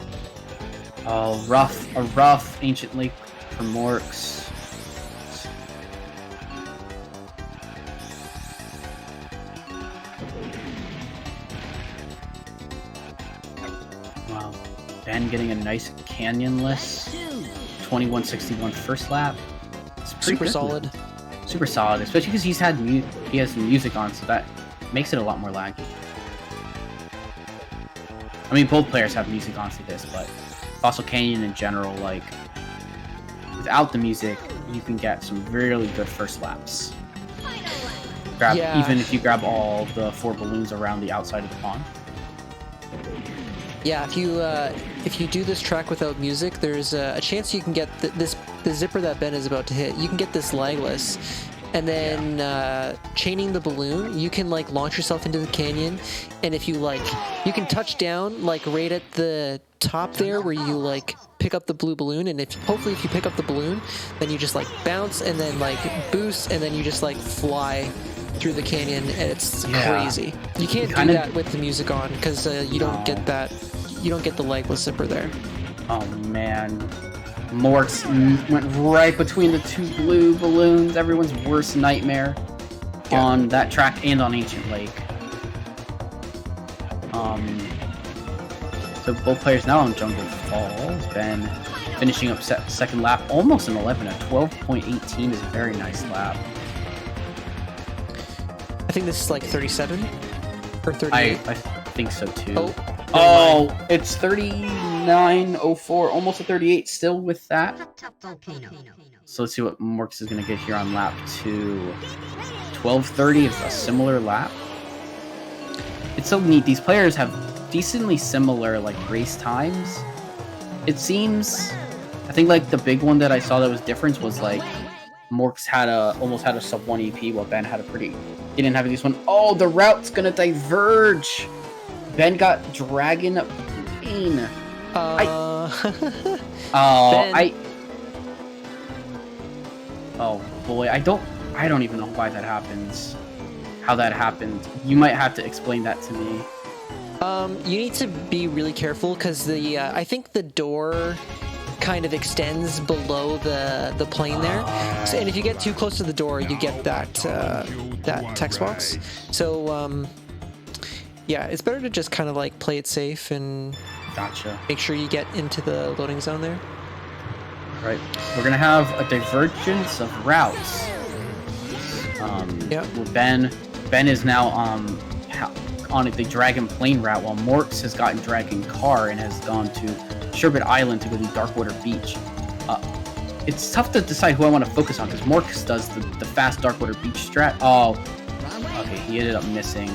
B: a rough ancient lake for MorKs. Wow, Ben getting a nice canyonless 21.61 first lap. It's pretty
A: Super solid.
B: Super solid, especially because he has music on, so that makes it a lot more laggy. I mean, both players have music on for this, but Fossil Canyon in general, like, without the music, you can get some really good first laps. Even if you grab all the 4 balloons around the outside of the pond.
A: Yeah, if you do this track without music, there's a chance you can get the zipper that Ben is about to hit. You can get this lagless, and then chaining the balloon, you can like launch yourself into the canyon, and if you you can touch down like right at the top there where you like pick up the blue balloon, and hopefully if you pick up the balloon, then you just like bounce and then like boost, and then you just like fly through the canyon, and it's crazy. You can't do that with the music on, because you don't get that. You don't get the legless zipper there.
B: Oh man, MorKs went right between the 2 blue balloons. Everyone's worst nightmare on that track and on Ancient Lake. So both players now on Jungle Falls. Ben finishing up second lap, almost an 11. A 12.18 is a very nice lap.
A: I think this is like 37 or 38.
B: I think so too. Oh, it's 39.04, almost a 38, still with that. So let's see what MorKs is going to get here on lap 2. 12.30 is a similar lap. It's so neat. These players have decently similar like race times. It seems. I think like the big one that I saw that was different was like MorKs almost had a sub 1 EP, while Ben had he didn't have this one. Oh, the route's gonna diverge. Ben got Dragon Pain. Oh boy, I don't even know why that happens. How that happened. You might have to explain that to me.
A: You need to be really careful, because I think the door kind of extends below the plane there. So, and if you get too close to the door, you get that that text box. So yeah, it's better to just kind of like play it safe and
B: Gotcha.
A: make sure you get into the loading zone there.
B: Right. We're gonna have a divergence of routes.
A: Yeah.
B: Ben is now on the Dragon Plane route, while MorKs has gotten Dragon Car and has gone to Sherbet Island to go to Darkwater Beach. It's tough to decide who I want to focus on because MorKs does the fast Darkwater Beach strat. Oh, okay. He ended up missing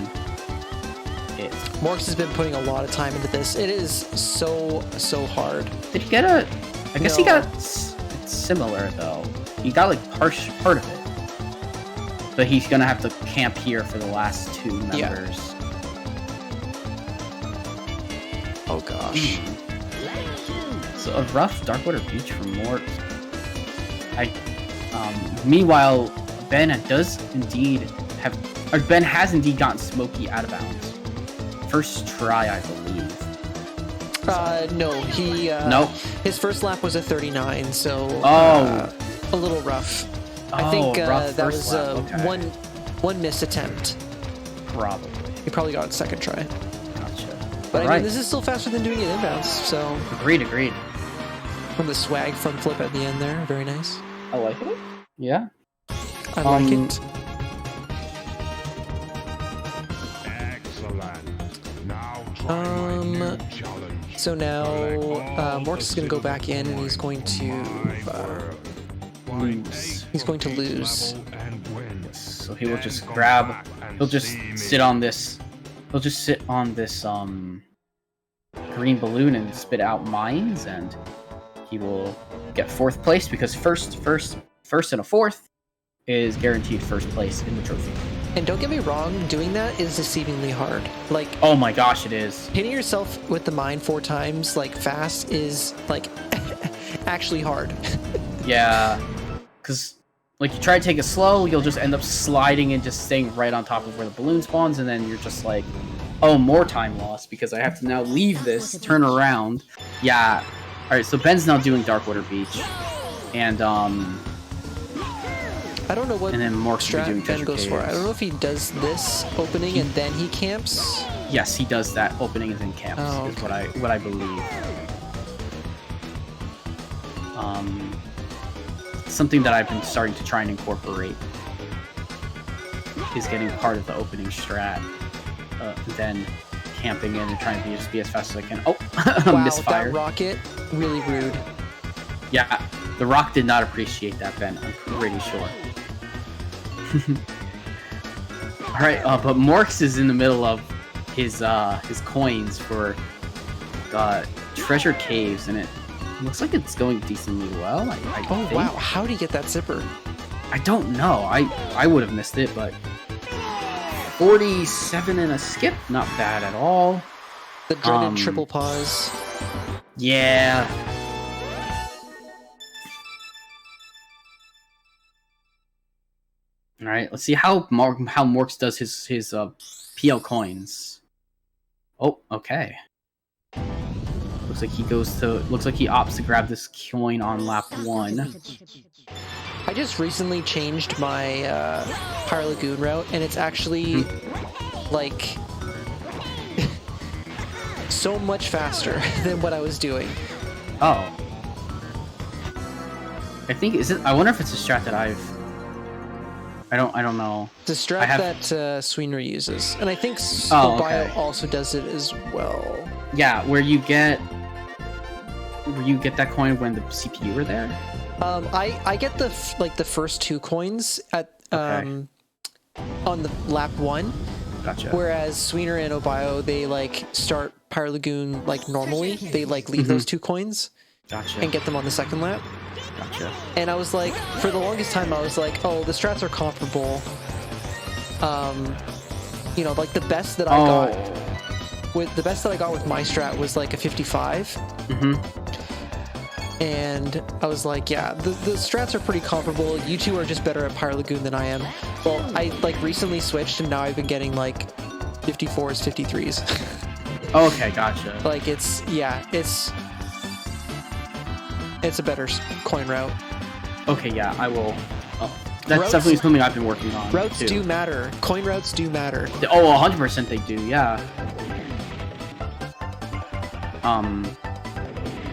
B: it.
A: MorKs has been putting a lot of time into this. It is so hard.
B: Did he get a? I guess he got. It's similar though. He got like part of it, but he's gonna have to camp here for the last two members.
A: Yeah. Oh gosh.
B: So a rough Darkwater Beach for MorKs. Meanwhile, Ben has indeed gotten Smokey out of bounds. First try, I believe.
A: No, he
B: nope.
A: His first lap was a 39, so a little rough. I think that was one missed attempt.
B: Probably.
A: He probably got it second try.
B: Gotcha.
A: But I mean, this is still faster than doing it inbounds, so.
B: Agreed.
A: From the swag front flip at the end there, very nice.
B: I like it. Yeah.
A: I like it. So now MorKs is going to go back in and he's going to lose. He's going to lose.
B: So he will just grab. He'll just sit on this. He'll just sit on this green balloon and spit out mines, and he will get fourth place because first and a fourth is guaranteed first place in the trophy.
A: And don't get me wrong, doing that is deceivingly hard. Like,
B: oh my gosh, it is.
A: Hitting yourself with the mine 4 times, like, fast is, like, actually hard.
B: Yeah, because, like, you try to take it slow, you'll just end up sliding and just staying right on top of where the balloon spawns, and then you're just like, oh, more time lost because I have to now leave this, turn around. Yeah. Alright, so Ben's now doing Darkwater Beach. And,
A: I don't know what
B: and then
A: strat Ben goes for. I don't know if he does this opening and then he camps.
B: Yes, he does that opening and then camps. Oh, okay. Is what I believe. Something that I've been starting to try and incorporate is getting part of the opening strat, then camping in and trying to just be as fast as I can. Oh,
A: wow,
B: misfire.
A: That rocket, really rude.
B: Yeah, the rock did not appreciate that, Ben. I'm pretty sure. Alright, but MorKs is in the middle of his coins for treasure caves, and it looks like it's going decently well. I think.
A: Wow, how did he get that zipper?
B: I don't know. I would have missed it, but 47 and a skip, not bad at all.
A: The dreaded triple pause.
B: Yeah. All right, let's see how MorKs does his PL coins. Oh, okay. Looks like he opts to grab this coin on lap 1.
A: I just recently changed my Pyre Lagoon route, and it's actually like so much faster than what I was doing.
B: Oh. I wonder if it's a strat that I don't know.
A: The strat that Sweener uses, and I think Bio also does it as well.
B: Yeah, where you get that coin when the CPU were there.
A: I get the first 2 coins at on the lap 1.
B: Gotcha.
A: Whereas Sweener and Obio, they like start Pyre Lagoon like normally. They like leave those 2 coins.
B: Gotcha.
A: And get them on the second lap.
B: Gotcha.
A: And I was like, for the longest time, I was like, oh, the strats are comparable. You know, like the best that I got with my strat was like a 55. And I was like, yeah, the strats are pretty comparable. You two are just better at Pyre Lagoon than I am. Well, I like recently switched, and now I've been getting like 54s, 53s.
B: Okay, gotcha.
A: Like it's It's a better coin route.
B: Okay, yeah, I will. Oh, that's
A: Routes-
B: definitely something I've been working on.
A: Routes
B: too.
A: do matter. Coin routes do matter.
B: Oh, 100% they do. Yeah.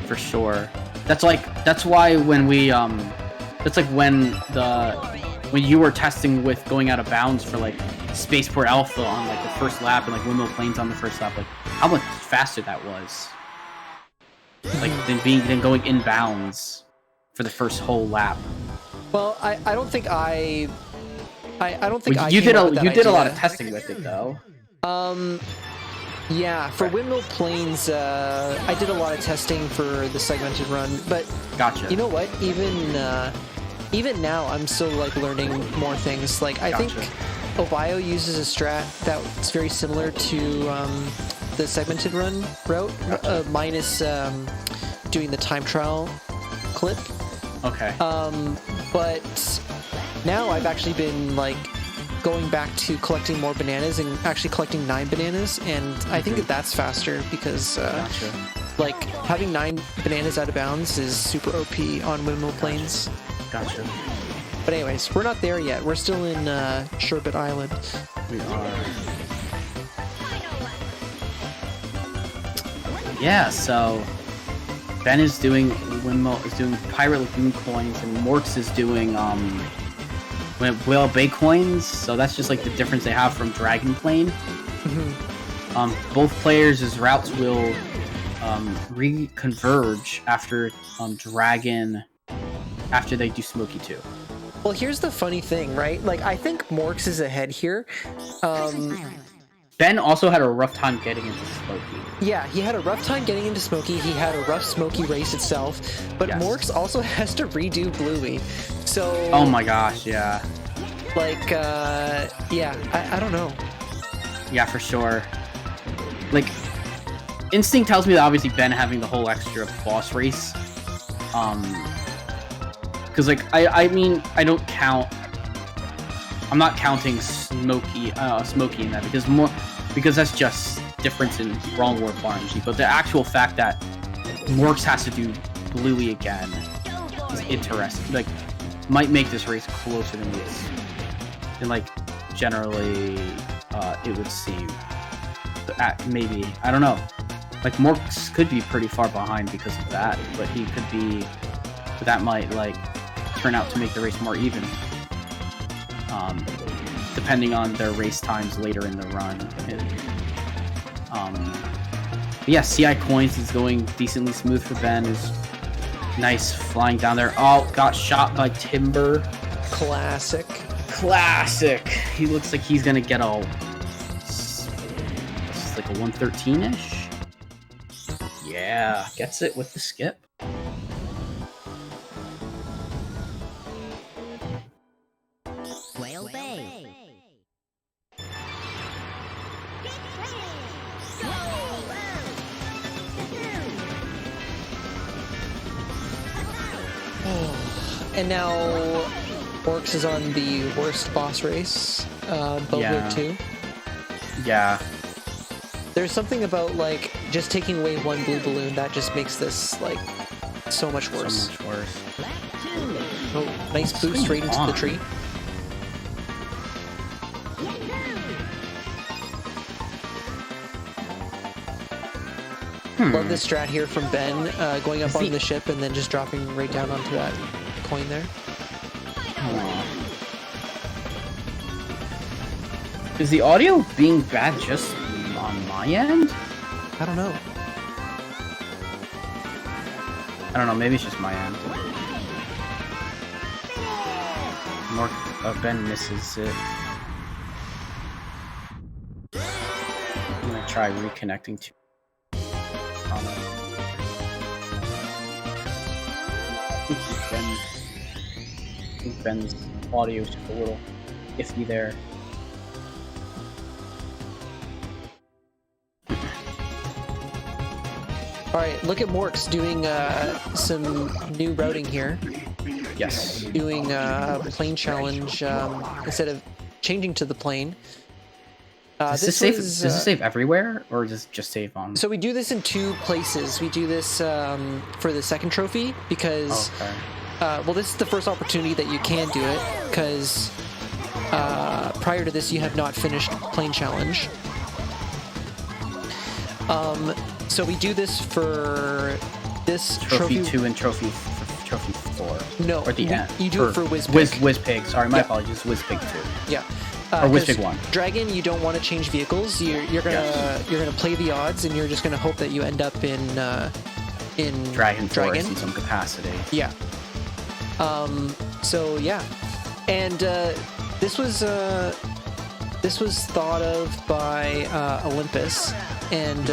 B: For sure. That's why when we that's like when you were testing with going out of bounds for like Spaceport Alpha on like the first lap and like Windmill Plains on the first lap, like how much faster that was. Like than going in bounds for the first whole lap.
A: Well, I don't think I don't think
B: you did a lot of
A: idea.
B: testing with it though.
A: Yeah, for Windmill Plains, I did a lot of testing for the segmented run, but
B: Gotcha.
A: you know what? Even now, I'm still like learning more things. Like I think Ohio uses a strat that's very similar to the segmented run route, minus doing the time trial clip.
B: Okay.
A: But now I've actually been like going back to collecting more bananas and actually collecting 9 bananas, and I think that's faster because like having 9 bananas out of bounds is super OP on Windmill Plains.
B: Gotcha.
A: But anyways, we're not there yet. We're still in Sherbet Island.
B: We are. Yeah, so Ben is doing Pirate Lagoon coins, and MorKs is doing Whale Bay coins. So that's just like the difference they have from Dragon Plane. Both players' routes will reconverge after Dragon after they do Smoky 2.
A: Well, here's the funny thing, right? Like, I think MorKs is ahead here.
B: Ben also had a rough time getting into Smoky.
A: Yeah, he had a rough time getting into Smoky. He had a rough Smoky race itself. But MorKs also has to redo Bluey. So...
B: Oh my gosh, yeah.
A: Like, yeah, I don't know.
B: Yeah, for sure. Like, instinct tells me that obviously Ben having the whole extra boss race. Because, like, I mean, I don't count... I'm not counting Smoky in that because that's just difference in wrong word RNG. But the actual fact that MorKs has to do Bluey again is interesting. Like, might make this race closer than like generally it would seem. Maybe, I don't know. Like, MorKs could be pretty far behind because of that, but he could be. But that might like turn out to make the race more even. Depending on their race times later in the run. Yeah, CI coins is going decently smooth for Ben. Is nice flying down there. Oh, got shot by Timber.
A: Classic.
B: He looks like he's gonna get a like a 113-ish. Yeah, gets it with the skip.
C: Whale Bay.
A: And now MorKs is on the worst boss race, Boatwig 2.
B: Yeah.
A: There's something about, like, just taking away one blue balloon that just makes this, like, so much worse. Oh, nice boost straight into the tree. Love this strat here from Ben, going up on the ship and then just dropping right down onto that coin there.
B: Is the audio being bad just on my end?
A: I don't know.
B: Maybe it's just my end. Ben misses it. I'm gonna try reconnecting to I think Ben's audio is just a little iffy there.
A: Alright, look at MorKs doing some new routing here.
B: Yes.
A: Doing plane challenge instead of changing to the plane.
B: Does this save everywhere, or does it just save on?
A: So we do this in 2 places. We do this for the second trophy because, well, this is the first opportunity that you can do it because prior to this you have not finished Plane Challenge. So we do this for this
B: trophy 2 and trophy 4.
A: No,
B: or the end.
A: You do it for
B: Wizpig. Sorry, my apologies. Wizpig 2.
A: Yeah.
B: Or Wizpig 1.
A: Dragon, you don't want to change vehicles. You're gonna play the odds, and you're just gonna hope that you end up in
B: Dragon Force in some capacity.
A: Yeah. So yeah, and this was thought of by Olympus, and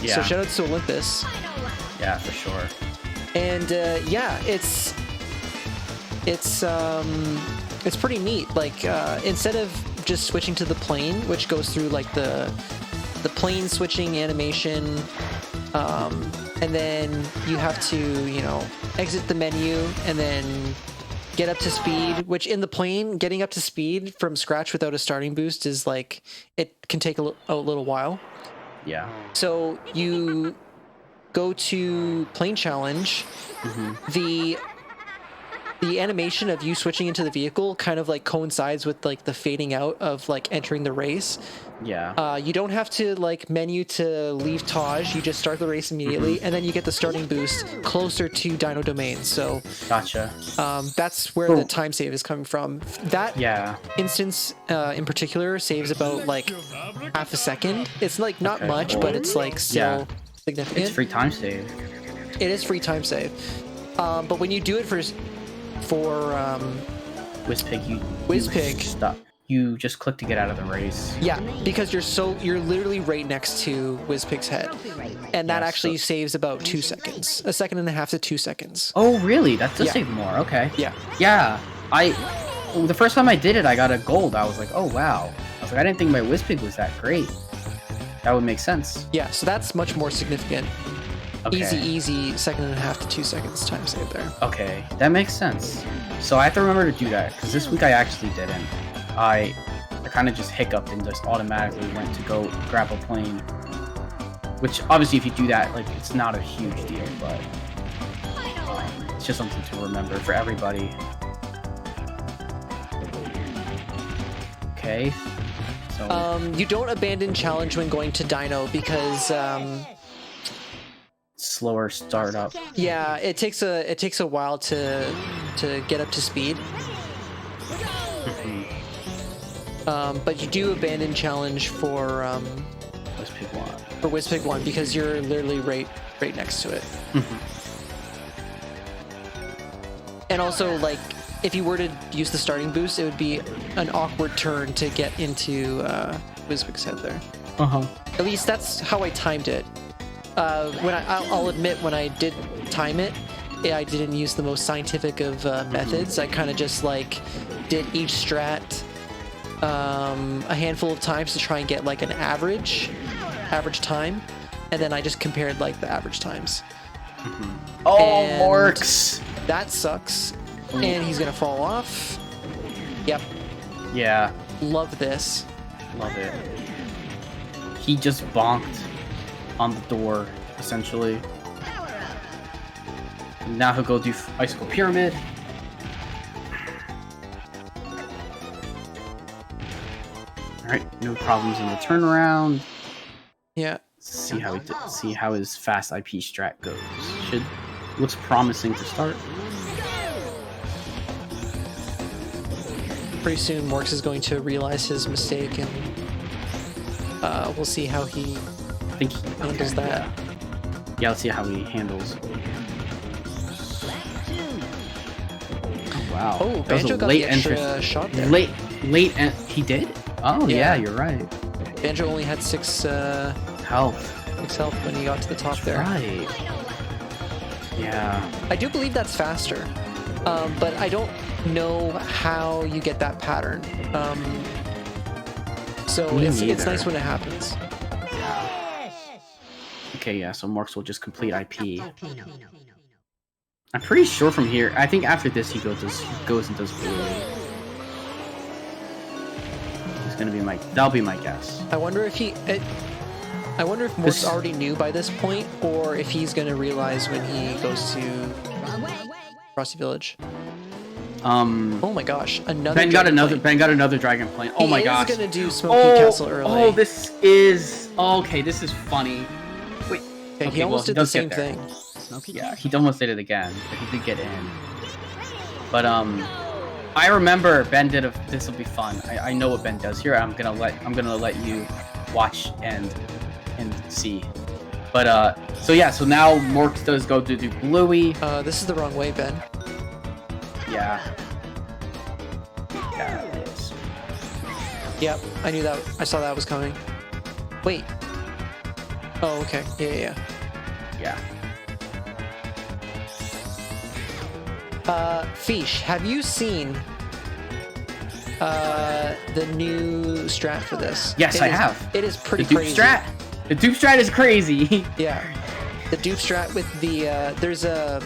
A: so shout out to Olympus.
B: Yeah, for sure.
A: And yeah, it's pretty neat. Like instead of just switching to the plane, which goes through like the plane switching animation, and then you have to, you know, exit the menu and then get up to speed, which in the plane, getting up to speed from scratch without a starting boost is like, it can take a little while.
B: Yeah.
A: So you go to Plane Challenge. The animation of you switching into the vehicle kind of like coincides with like the fading out of like entering the race.
B: Yeah.
A: You don't have to like menu to leave Taj. You just start the race immediately, and then you get the starting boost closer to Dino Domain. So
B: gotcha.
A: That's where the time save is coming from. That instance in particular saves about like half a second. It's like not much, but it's like still significant.
B: It's free time save.
A: It is free time save. But when you do it for
B: Wizpig, you just click to get out of the race.
A: Yeah, because you're literally right next to Wizpig's head, and that actually saves about 2 seconds, 1.5 seconds to 2 seconds.
B: Oh, really? That does save more. Okay.
A: Yeah.
B: Yeah. The first time I did it, I got a gold. I was like, oh wow. I was like, I didn't think my Wizpig was that great. That would make sense.
A: Yeah. So that's much more significant.
B: Okay.
A: Easy 1.5 to 2 seconds time save there.
B: Okay, that makes sense. So I have to remember to do that, because this week I actually didn't. I kind of just hiccuped and just automatically went to go grab a plane. Which, obviously, if you do that, like, it's not a huge deal, but it's just something to remember for everybody. Okay. So
A: you don't abandon challenge when going to Dino because
B: slower startup.
A: Yeah, it takes a while to get up to speed. But you do abandon challenge for Wizpig 1 because you're literally right next to it. And also, like, if you were to use the starting boost, it would be an awkward turn to get into Wizpig's head there. At least that's how I timed it. I'll admit, when I did time it, I didn't use the most scientific of methods. I kind of just like did each strat a handful of times to try and get like an average time, and then I just compared like the average times.
B: Oh, MorKs!
A: That sucks. And he's gonna fall off. Yep.
B: Yeah.
A: Love this.
B: Love it. He just bonked on the door, essentially. And now he'll go do Icicle Pyramid. Alright, no problems in the turnaround.
A: Yeah.
B: See how his fast IP strat goes. Looks promising to start.
A: Pretty soon MorKs is going to realize his mistake, and we'll see how he handles that.
B: Yeah, let's see how he handles. Oh, wow.
A: Oh, Banjo got the extra shot there.
B: Late he did? Oh, yeah, you're right.
A: Banjo only had 6
B: health.
A: 6 health when he got to the top there.
B: Right. Yeah.
A: I do believe that's faster, but I don't know how you get that pattern. So it's nice when it happens.
B: Okay, yeah, so MorKs will just complete IP. I'm pretty sure from here, I think after this he goes and does blue. is gonna be that'll be my guess.
A: I wonder if I wonder if MorKs already knew by this point, or if he's gonna realize when he goes to Frosty Village. Oh my gosh! Ben
B: got another dragon plane. Oh my gosh!
A: He's gonna do Smoky Castle early.
B: Oh, this is okay. This is funny. Wait.
A: Okay, he almost did the same thing.
B: Yeah, he almost did it again, but he did get in. But I remember Ben did a. This will be fun. I know what Ben does here. I'm gonna let you watch and see. But so yeah, so now MorKs does go to do Bluey.
A: This is the wrong way, Ben.
B: Yeah. Yeah, it is.
A: Yep, I knew that. I saw that was coming. Wait. Oh, okay. Yeah. Fish, have you seen the new strat for this?
B: Yes, I have.
A: It is pretty
B: crazy. The dupe strat is crazy.
A: Yeah. The dupe strat with the there's a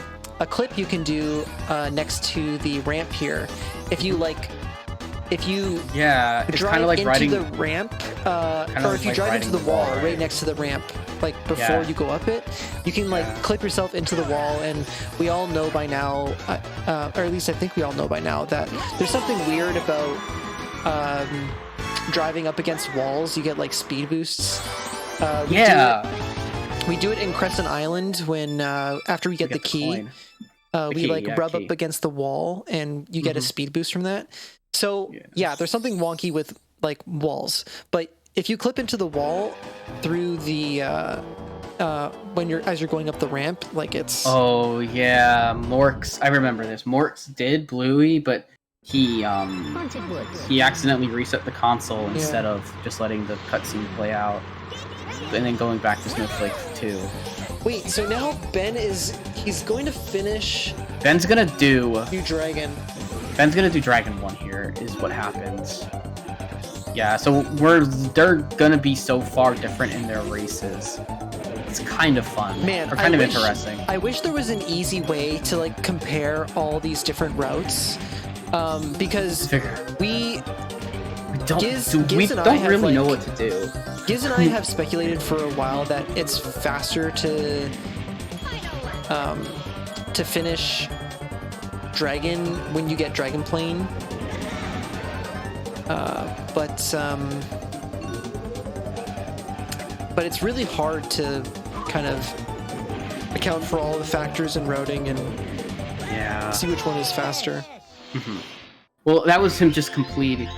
A: clip you can do next to the ramp here. If you
B: it's kind of like
A: into
B: riding
A: the ramp, or if you drive into the wall right next to the ramp, like before you go up it, you can clip yourself into the wall. And we all know by now, or at least I think we all know by now, that there's something weird about driving up against walls. You get like speed boosts. We do it in Crescent Island when after we get the key, we rub up against the wall and you get a speed boost from that. So yeah, there's something wonky with like walls, but if you clip into the wall through the as you're going up the ramp, like it's
B: oh yeah, MorKs. I remember this. MorKs did Bluey, but he accidentally reset the console instead of just letting the cutscene play out. And then going back to Snowflake 2.
A: Wait, so now he's going to finish...
B: Ben's gonna do
A: Dragon.
B: Ben's gonna do Dragon 1 here, is what happens. Yeah, so they're gonna be so far different in their races. It's kind of fun.
A: Man,
B: or kind of interesting.
A: I wish there was an easy way to like compare all these different routes. Because we don't
B: really know what to do.
A: Giz and I have speculated for a while that it's faster to finish Dragon when you get Dragon Plane, but it's really hard to kind of account for all the factors in routing and see which one is faster.
B: Mm-hmm. Well, that was him just completing.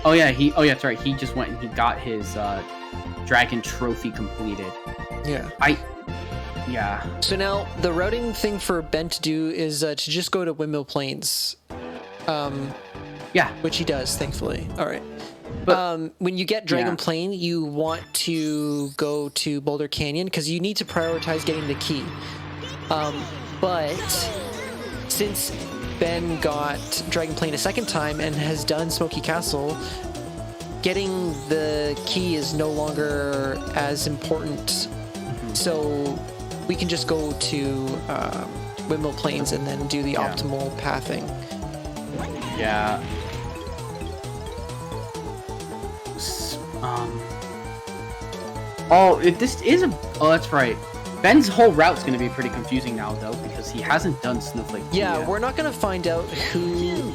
B: Oh yeah, that's right. He just went and he got his Dragon Trophy completed. Yeah. So
A: now the routing thing for Ben to do is to just go to Windmill Plains. Which he does, thankfully. All right. But when you get Dragon Plane, you want to go to Boulder Canyon because you need to prioritize getting the key. But since Ben got Dragon Plane a second time and has done Smoky Castle, getting the key is no longer as important. So we can just go to Windmill Plains and then do the optimal pathing.
B: Yeah. That's right. Ben's whole route's going to be pretty confusing now, though, because he hasn't done Snowflake 2 yet.
A: We're not going to find out who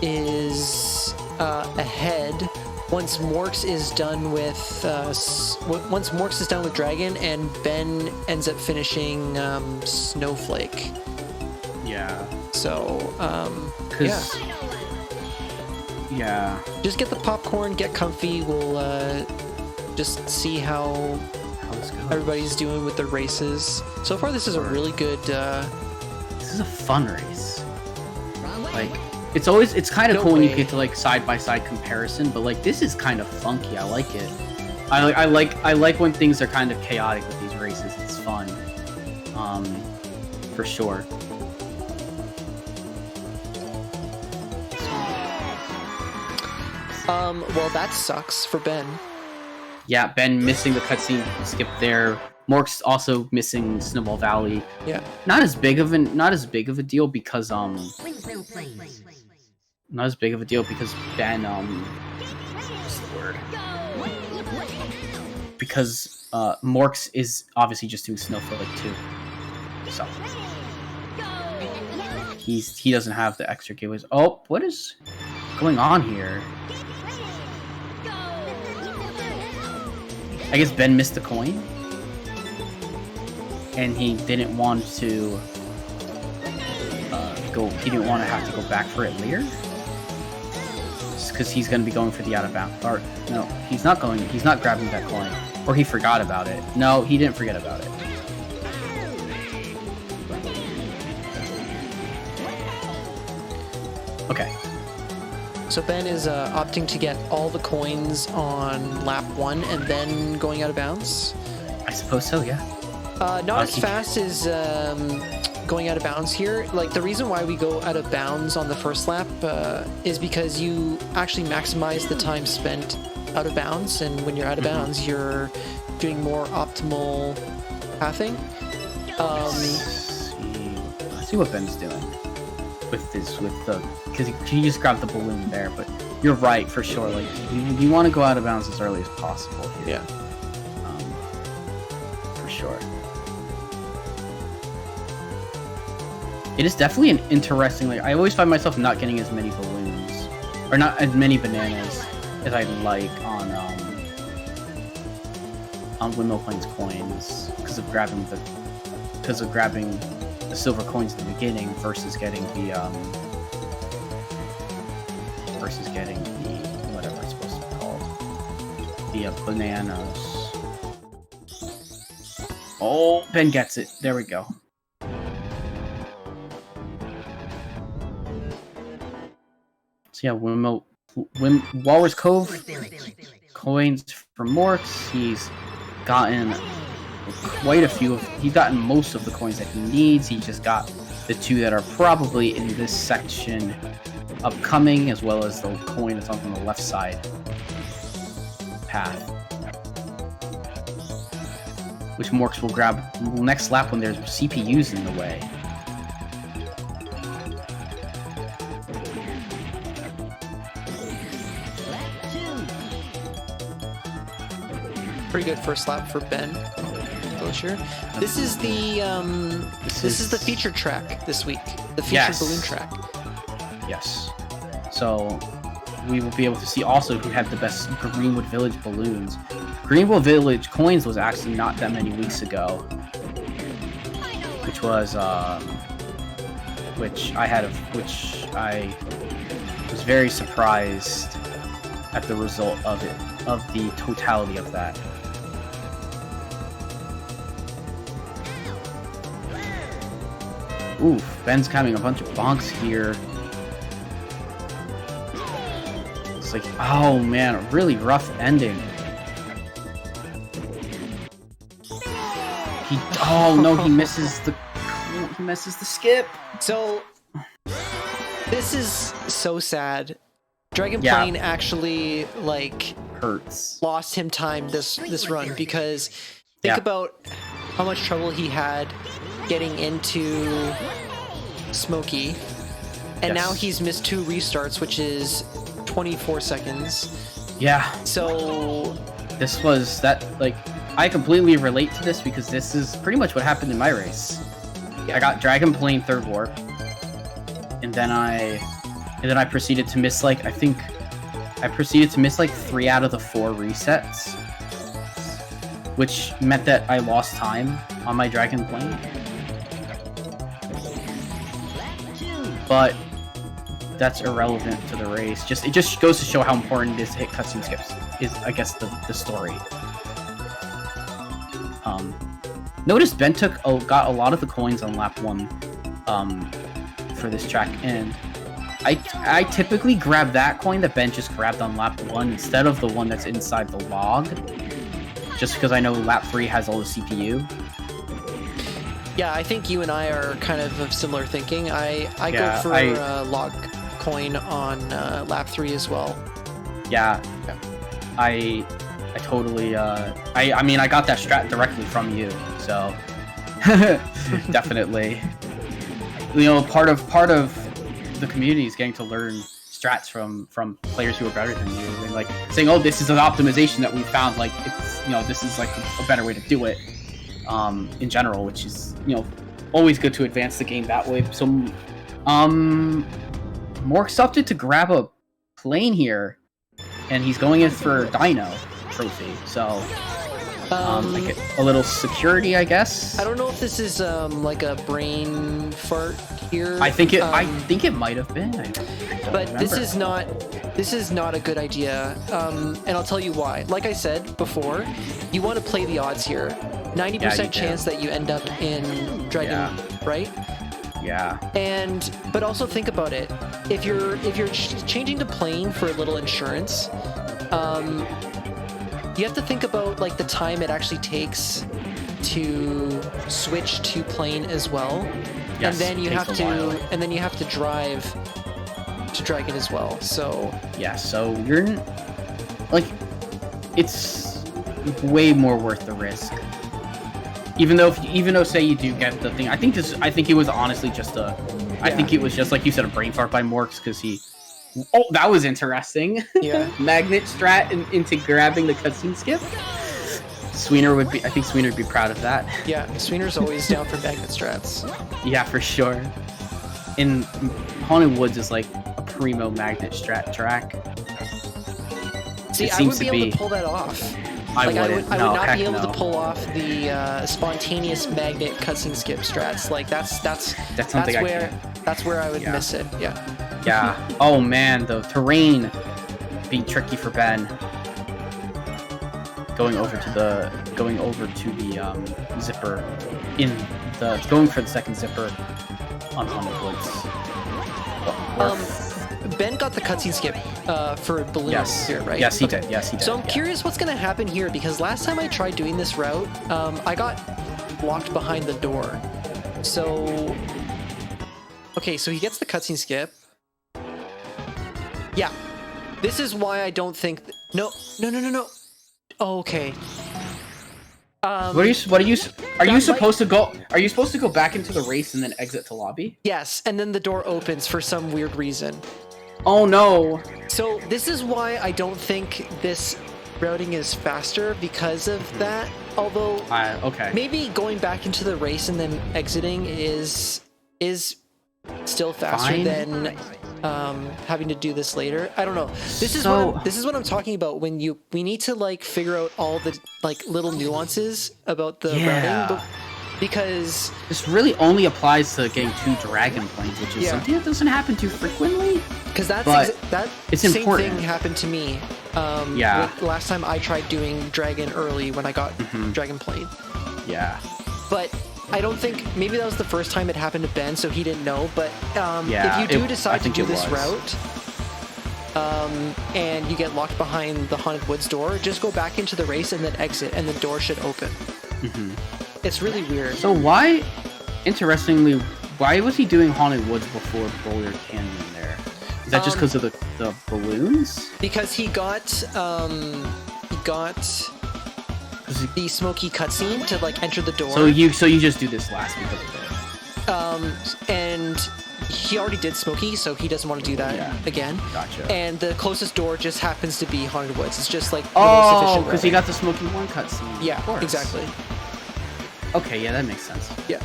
A: is ahead once MorKs is done with Dragon and Ben ends up finishing Snowflake.
B: Yeah.
A: So, just get the popcorn, get comfy. We'll just see how everybody's doing with their races. So far, this is a really good...
B: This is a fun race. Like, it's kind of cool when you get to, like, side-by-side comparison, but, like, this is kind of funky. I like it. I like when things are kind of chaotic with these races. It's fun. For sure.
A: Well, that sucks for Ben.
B: Yeah, Ben missing the cutscene skip there. MorKs also missing Snowball Valley.
A: Yeah.
B: Not as big of a deal because Ben what's the word? Because MorKs is obviously just doing Snowflake too, so he doesn't have the extra gateways. Oh, what is going on here? I guess Ben missed the coin, and he didn't want to go. He didn't want to have to go back for it later, because he's going to be going for the out of bounds. Or no, he's not going. He's not grabbing that coin, or he forgot about it. No, he didn't forget about it. Okay.
A: So Ben is opting to get all the coins on lap 1 and then going out of bounds?
B: I suppose so, yeah.
A: Not as fast as going out of bounds here. Like, the reason why we go out of bounds on the first lap is because you actually maximize the time spent out of bounds, and when you're out of bounds, you're doing more optimal pathing.
B: Let's see what Ben's doing with the, because he just grabbed the balloon there, but you're right for sure. Like, you want to go out of bounds as early as possible here.
A: Yeah.
B: For sure. It is definitely an interesting, like, I always find myself not getting as many balloons, or not as many bananas as I'd like on Windmill Plains coins, because of grabbing the silver coins in the beginning versus getting the whatever it's supposed to be called, the bananas. Oh, Ben gets it. There we go. So yeah, Walrus Cove coins for MorKs. He's gotten quite a few he's gotten most of the coins that he needs. He just got the 2 that are probably in this section upcoming, as well as the coin that's on the left side path, which MorKs will grab next lap when there's CPUs in the way.
A: Pretty good first lap for Ben. Sure. This is the this is the featured track this week. The featured balloon track.
B: Yes. So we will be able to see also who had the best Greenwood Village balloons. Greenwood Village coins was actually not that many weeks ago, which was which I was very surprised at the result of it, of the totality of that. Oof, Ben's having a bunch of bonks here. It's like, oh man, a really rough ending. He misses the skip.
A: So this is so sad. Dragon Plane actually
B: hurts.
A: Lost him time this run, because think about how much trouble he had getting into Smokey, and now he's missed 2 restarts, which is 24 seconds.
B: Yeah.
A: So
B: this was that, like, I completely relate to this, because this is pretty much what happened in my race. I got Dragon Plane 3rd warp, and then I proceeded to miss, like, I proceeded to miss 3 out of the 4 resets, which meant that I lost time on my Dragon Plane. But that's irrelevant to the race. It just goes to show how important it is to hit cutscene skips, is, I guess, the story. Notice Ben got a lot of the coins on lap 1 for this track, and I typically grab that coin that Ben just grabbed on lap 1 instead of the one that's inside the log, just because I know lap 3 has all the CPU.
A: Yeah, I think you and I are kind of similar thinking. I go for log coin on lap 3 as well.
B: Yeah, I totally. I mean, I got that strat directly from you, so definitely. You know, part of the community is getting to learn strats from players who are better than you, and like saying, "Oh, this is an optimization that we found. Like, it's this is like a better way to do it." In general, which is always good to advance the game that way. So, MorKs opted to grab a plane here, and he's going in for Dino trophy. So. Like a little security, I guess.
A: I don't know if this is like a brain fart here.
B: I think it might have been. I don't
A: but
B: remember.
A: this is not a good idea. And I'll tell you why. Like I said before, you want to play the odds here. 90% chance that you end up in Dragon, right?
B: Yeah.
A: But also think about it. If you're changing to plane for a little insurance, you have to think about like the time it actually takes to switch to plane as well.
B: Yes,
A: and then you have to drive to Dragon as well. So
B: yeah, so you're like, it's way more worth the risk. Even though say you do get the thing, I think it was honestly just I think it was just like you said, a brain fart by MorKs, because he. Oh, that was interesting.
A: Yeah.
B: Magnet strat into grabbing the cutscene skip. Sweener would be proud of that.
A: Yeah, Sweener's always down for magnet strats.
B: Yeah, for sure. In Haunted Woods is like a primo magnet strat track.
A: See, I wouldn't be able to pull that off.
B: I would not
A: be able to pull off the spontaneous magnet cutscene skip strats. Like that's where I would miss it. Yeah.
B: Yeah. Oh man, the terrain being tricky for Ben. Going over to the zipper going for the second zipper on Haunted Woods.
A: Ben got the cutscene skip for balloons here, right?
B: Yes, he did. Yes, he did.
A: So I'm curious what's going to happen here, because last time I tried doing this route, I got locked behind the door. So, okay, so he gets the cutscene skip. Yeah, this is why I don't think. No. Oh, okay.
B: Are you supposed to go back into the race and then exit to lobby?
A: Yes, and then the door opens for some weird reason.
B: Oh no.
A: So this is why I don't think this routing is faster, because of that. Although maybe going back into the race and then exiting is still faster than having to do this later. I don't know. This is what I'm talking about when we need to like figure out all the like little nuances about the routing, because
B: this really only applies to getting 2 dragon planes, which is something that doesn't happen too frequently.
A: Because that
B: it's
A: same
B: important.
A: thing happened to me. Last time I tried doing dragon early when I got dragon plane. Yeah. But I don't think, maybe that was the first time it happened to Ben, so he didn't know. But if you do decide to do this route, and you get locked behind the Haunted Woods door, just go back into the race and then exit, and the door should open. It's really weird.
B: So interestingly, why was he doing Haunted Woods before Boulder Canyon there? Is that just because of the balloons?
A: Because he got the smoky cutscene to like enter the door.
B: So you just do this last because of it.
A: And he already did smoky, so he doesn't want to do that again.
B: Gotcha.
A: And the closest door just happens to be Haunted Woods. It's just like the most efficient
B: because he got the smoky 1 cutscene.
A: Yeah, exactly.
B: Okay, yeah, that makes sense.
A: Yeah,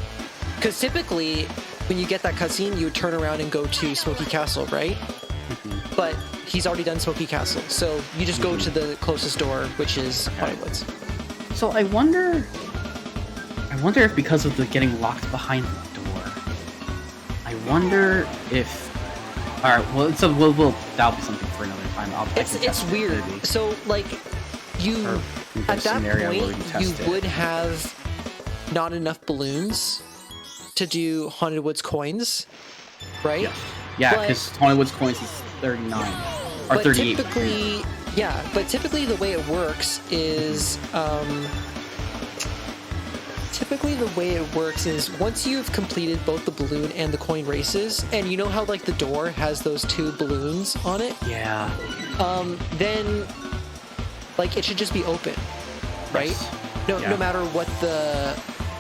A: because typically when you get that cutscene, you would turn around and go to Smoky Castle, right? But he's already done Smoky Castle, so you just go to the closest door, which is Haunted Woods.
B: So I wonder if because of the getting locked behind the door, I wonder if. All right, well, that'll be something for another time.
A: It's weird. So like at that point you would have not enough balloons to do Haunted Woods coins, right?
B: Yeah, because Haunted Woods coins is 39 or 38.
A: Typically the way it works is once you've completed both the balloon and the coin races, and you know how like the door has those 2 balloons on it?
B: Yeah.
A: Then like it should just be open, right?
B: Yes.
A: No matter what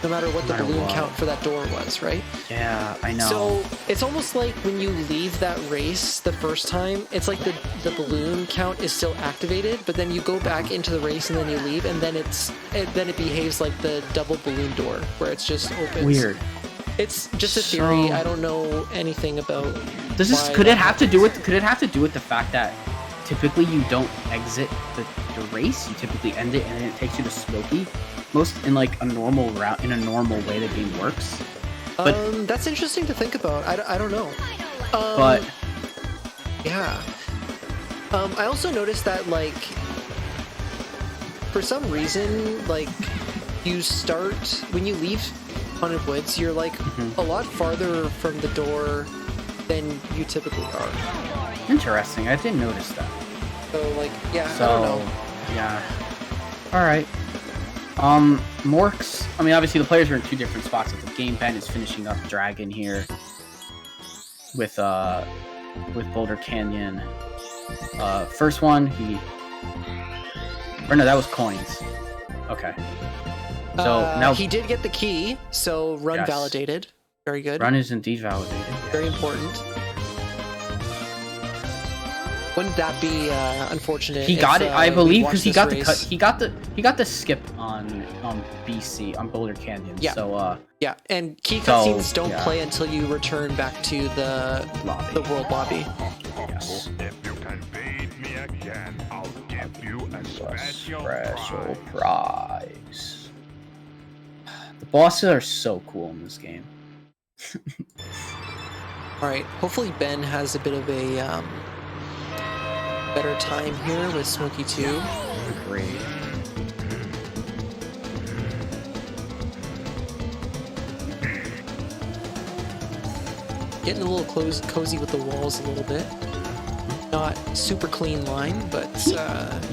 A: no matter what the balloon count for that door was, right?
B: Yeah, I know.
A: So it's almost like when you leave that race the first time, it's like the balloon count is still activated, but then you go back into the race and then you leave, and then it behaves like the double balloon door where it's just opens.
B: Weird.
A: It's just a theory. I don't know anything about.
B: Could it have to do with the fact that typically you don't exit the race, you typically end it, and then it takes you to Smokey? Most in like a normal route, in a normal way the game works. But
A: that's interesting to think about. I don't know.
B: But
A: yeah. I also noticed that like for some reason, like you start when you leave Haunted Woods, you're like a lot farther from the door than you typically are.
B: Interesting. I didn't notice that.
A: So like I don't know.
B: Yeah. All right. MorKs, I mean, obviously the players are in two different spots of the game. Ben is finishing up Dragon here with Boulder Canyon. First one, that was coins. Okay. So now
A: he did get the key, so run validated. Very good.
B: Run is indeed validated.
A: Very important. Wouldn't that be unfortunate?
B: He got it, I believe, because he got the cut. He got the skip on BC on Boulder Canyon.
A: Yeah.
B: So
A: yeah, and key cutscenes don't play until you return back to the world lobby.
B: Yes.
C: If you can beat me again, I'll give you a special
B: prize. The bosses are so cool in this game.
A: All right. Hopefully Ben has a bit of a better time here with Smokey 2.
B: Great.
A: Getting a little cozy with the walls a little bit. Not super clean line, but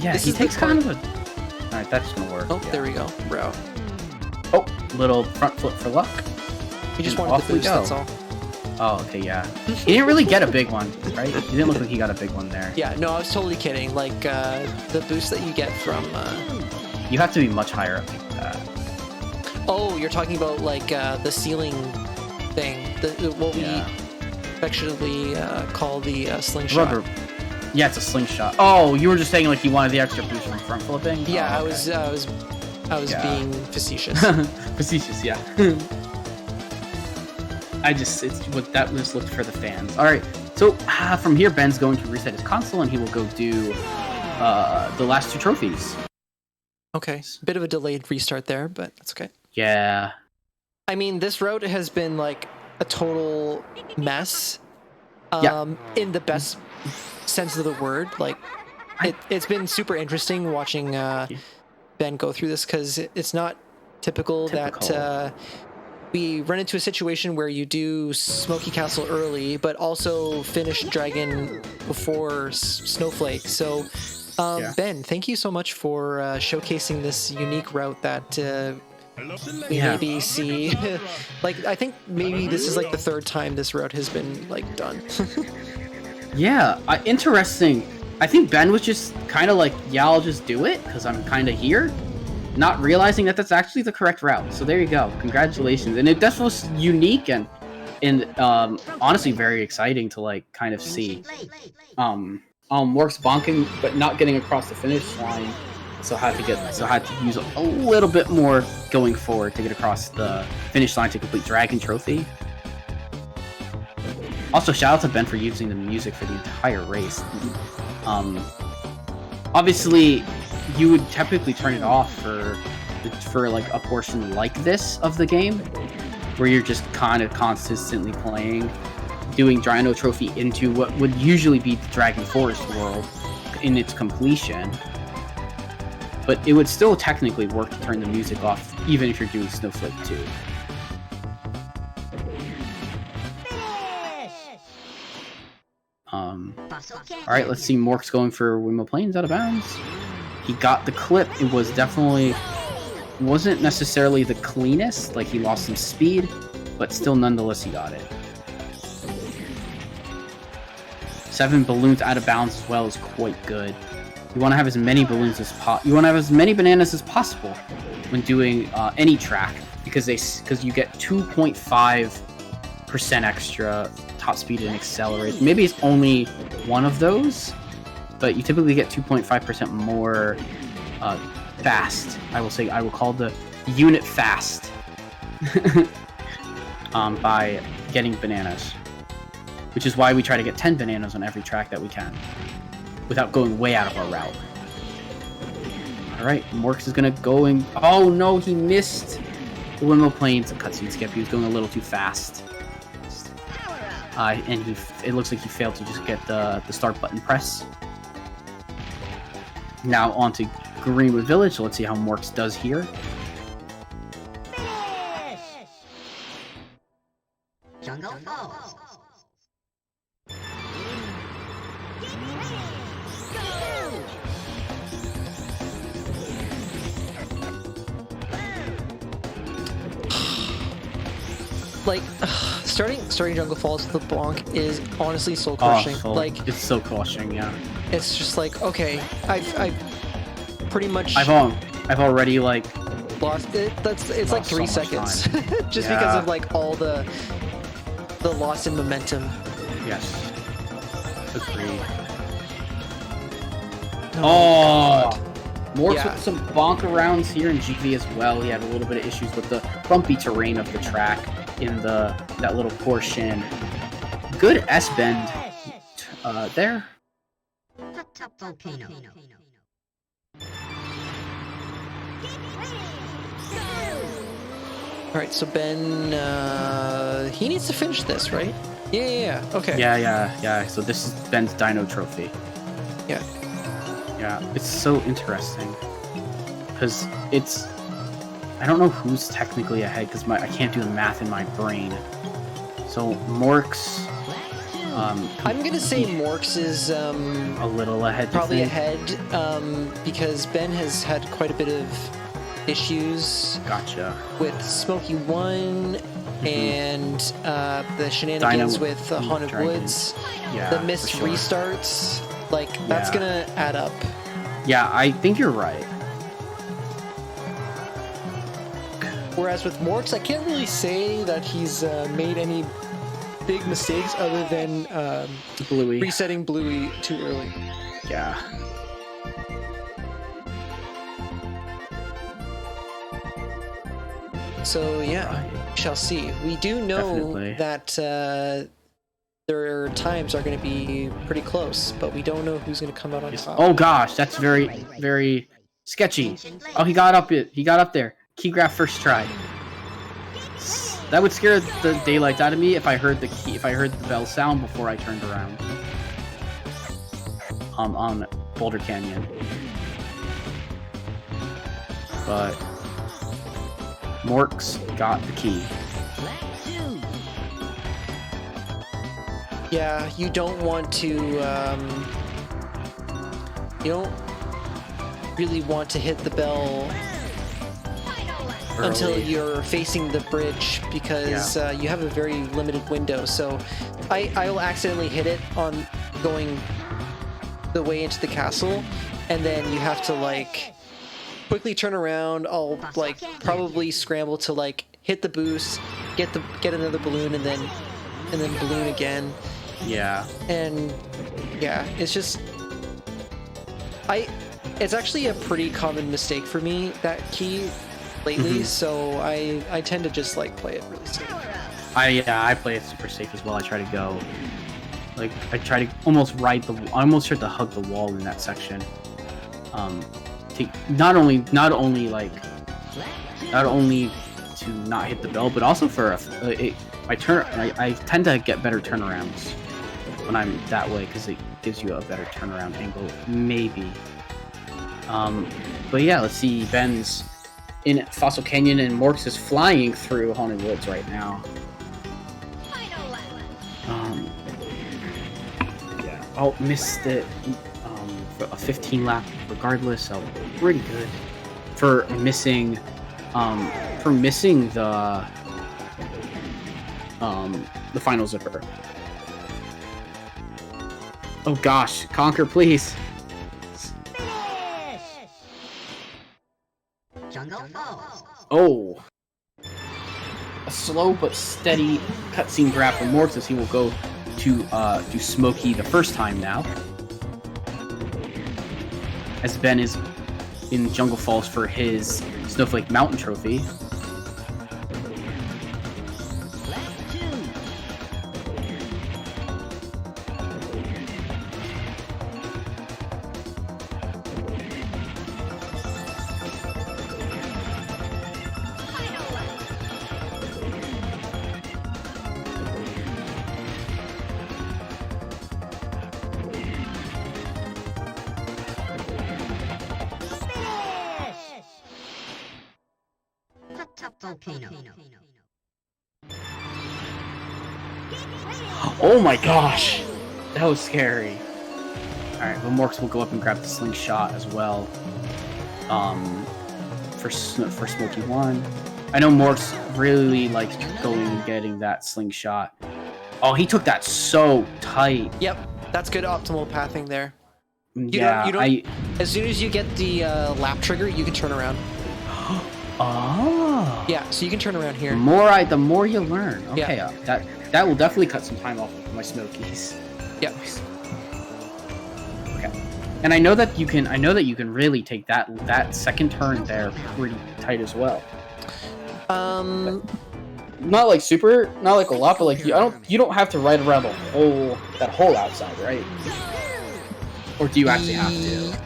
B: he takes kind of a. All right, that's gonna work.
A: Oh, there we go. Bro.
B: Oh, little front flip for luck.
A: He just wanted the boost. That's all.
B: Oh, okay, yeah. He didn't really get a big one, right? He didn't look like he got a big one there.
A: Yeah, no, I was totally kidding. Like, the boost that you get from...
B: You have to be much higher up like that.
A: Oh, you're talking about, like, the ceiling thing. What we affectionately call the slingshot.
B: Rubber. Yeah, it's a slingshot. Oh, you were just saying, like, you wanted the extra boost from front flipping?
A: Yeah,
B: oh, okay.
A: I was being facetious.
B: Facetious, yeah. That just looked for the fans. All right, so from here, Ben's going to reset his console, and he will go do the last two trophies.
A: Okay, bit of a delayed restart there, but that's okay.
B: Yeah.
A: I mean, this route has been like a total mess. In the best sense of the word. Like, it's been super interesting watching Ben go through this because it's not typical. That. We run into a situation where you do Smoky Castle early, but also finish Dragon before Snowflake. So, Ben, thank you so much for showcasing this unique route that we maybe see. Like, I think maybe this is like the third time this route has been like done.
B: Yeah, interesting. I think Ben was just kind of like, yeah, I'll just do it because I'm kind of here. Not realizing that that's actually the correct route. So there you go. Congratulations. And it definitely was unique and honestly very exciting to like kind of see. MorKs bonking but not getting across the finish line. So had to use a little bit more going forward to get across the finish line to complete Dragon Trophy. Also, shout out to Ben for using the music for the entire race. Obviously, you would typically turn it off for like a portion like this of the game, where you're just kind of consistently playing, doing Dino Trophy into what would usually be the Dragon Forest world in its completion. But it would still technically work to turn the music off, even if you're doing Snowflake 2. Alright, let's see. MorKs going for Windmill Plains out of bounds. He got the clip. It was wasn't necessarily the cleanest, like he lost some speed, but still nonetheless he got it. 7 balloons out of bounds as well is quite good. You want to have as many balloons as you want to have as many bananas as possible when doing any track, because you get 2.5% extra top speed and accelerate. Maybe it's only one of those, but you typically get 2.5% more fast. I will call the unit fast by getting bananas, which is why we try to get 10 bananas on every track that we can without going way out of our route. All right, MorKs is gonna go and oh no, he missed the windmill plane. It's a cutscene skip. He was going a little too fast, and it looks like he failed to just get the start button press. Now on to Greenwood Village. So let's see how MorKs does here.
D: Jungle Falls.
A: Like, starting Jungle Falls with the bonk is honestly soul crushing. Like,
B: it's so crushing, yeah.
A: It's just like, okay, I've pretty much
B: I've already like
A: lost it. It's like 3 seconds, just because of like all the loss in momentum.
B: Yes. Agreed.
A: Oh,
B: MorKs with some bonk arounds here in GV as well. He had a little bit of issues with the bumpy terrain of the track in that little portion. Good S bend there.
D: Top volcano.
A: All right, so Ben, he needs to finish this, right? Yeah. Okay.
B: Yeah. So this is Ben's Dino Trophy.
A: Yeah.
B: Yeah, it's so interesting because I don't know who's technically ahead because I can't do the math in my brain. So MorKs.
A: I'm gonna say MorKs is
B: a little ahead.
A: Probably ahead, because Ben has had quite a bit of issues.
B: Gotcha.
A: With Smoky 1 and the shenanigans
B: Dino
A: with Haunted Woods, the missed restarts. Like, that's gonna add up.
B: Yeah, I think you're right.
A: Whereas with MorKs, I can't really say that he's made any big mistakes other than
B: Bluey.
A: Resetting Bluey too early.
B: Yeah.
A: So yeah, we shall see. We do know that their times are going to be pretty close, but we don't know who's going to come out on top.
B: Oh gosh, that's very, very sketchy. Oh, he got up there. Key grab first try. That would scare the daylights out of me if I heard the bell sound before I turned around. On Boulder Canyon. But MorKs got the key.
A: Yeah, you don't want to, you don't really want to hit the bell until you're facing the bridge, because you have a very limited window. So I will accidentally hit it on going the way into the castle, and then you have to like quickly turn around. I'll like probably scramble to like hit the boost, get another balloon, and then balloon again.
B: Yeah.
A: And yeah, it's just it's actually a pretty common mistake for me, that key lately, so I tend to just like play it really safe.
B: I play it super safe as well. I try to go like I try to almost I almost try to hug the wall in that section. To not only to not hit the bell, but also for I tend to get better turnarounds when I'm that way, because it gives you a better turnaround angle, maybe. But yeah, let's see. Ben's in Fossil Canyon and MorKs is flying through Haunted Woods right now. Yeah, I'll miss the a 15 lap regardless, so pretty good for missing the final zipper. Oh gosh, Conquer, please.
D: Jungle Falls.
B: Oh. a slow but steady cutscene grab from MorKs as he will go to do Smokey the first time now. As Ben is in Jungle Falls for his Snowflake Mountain trophy.
D: Volcano.
B: Oh my gosh! That was scary. Alright, but MorKs will go up and grab the slingshot as well. For Smokey 1. I know MorKs really likes going and getting that slingshot. Oh, he took that so tight.
A: Yep, that's good optimal pathing there. As soon as you get the lap trigger, you can turn around.
B: Oh.
A: Yeah, so you can turn around here.
B: The more you learn. Okay,
A: Yeah.
B: That will definitely cut some time off of my Smokies.
A: Yep.
B: Okay. And I know that you can really take that second turn there pretty tight as well. Not like a lot, but like you don't have to ride around that whole outside, right? Or do you actually have to?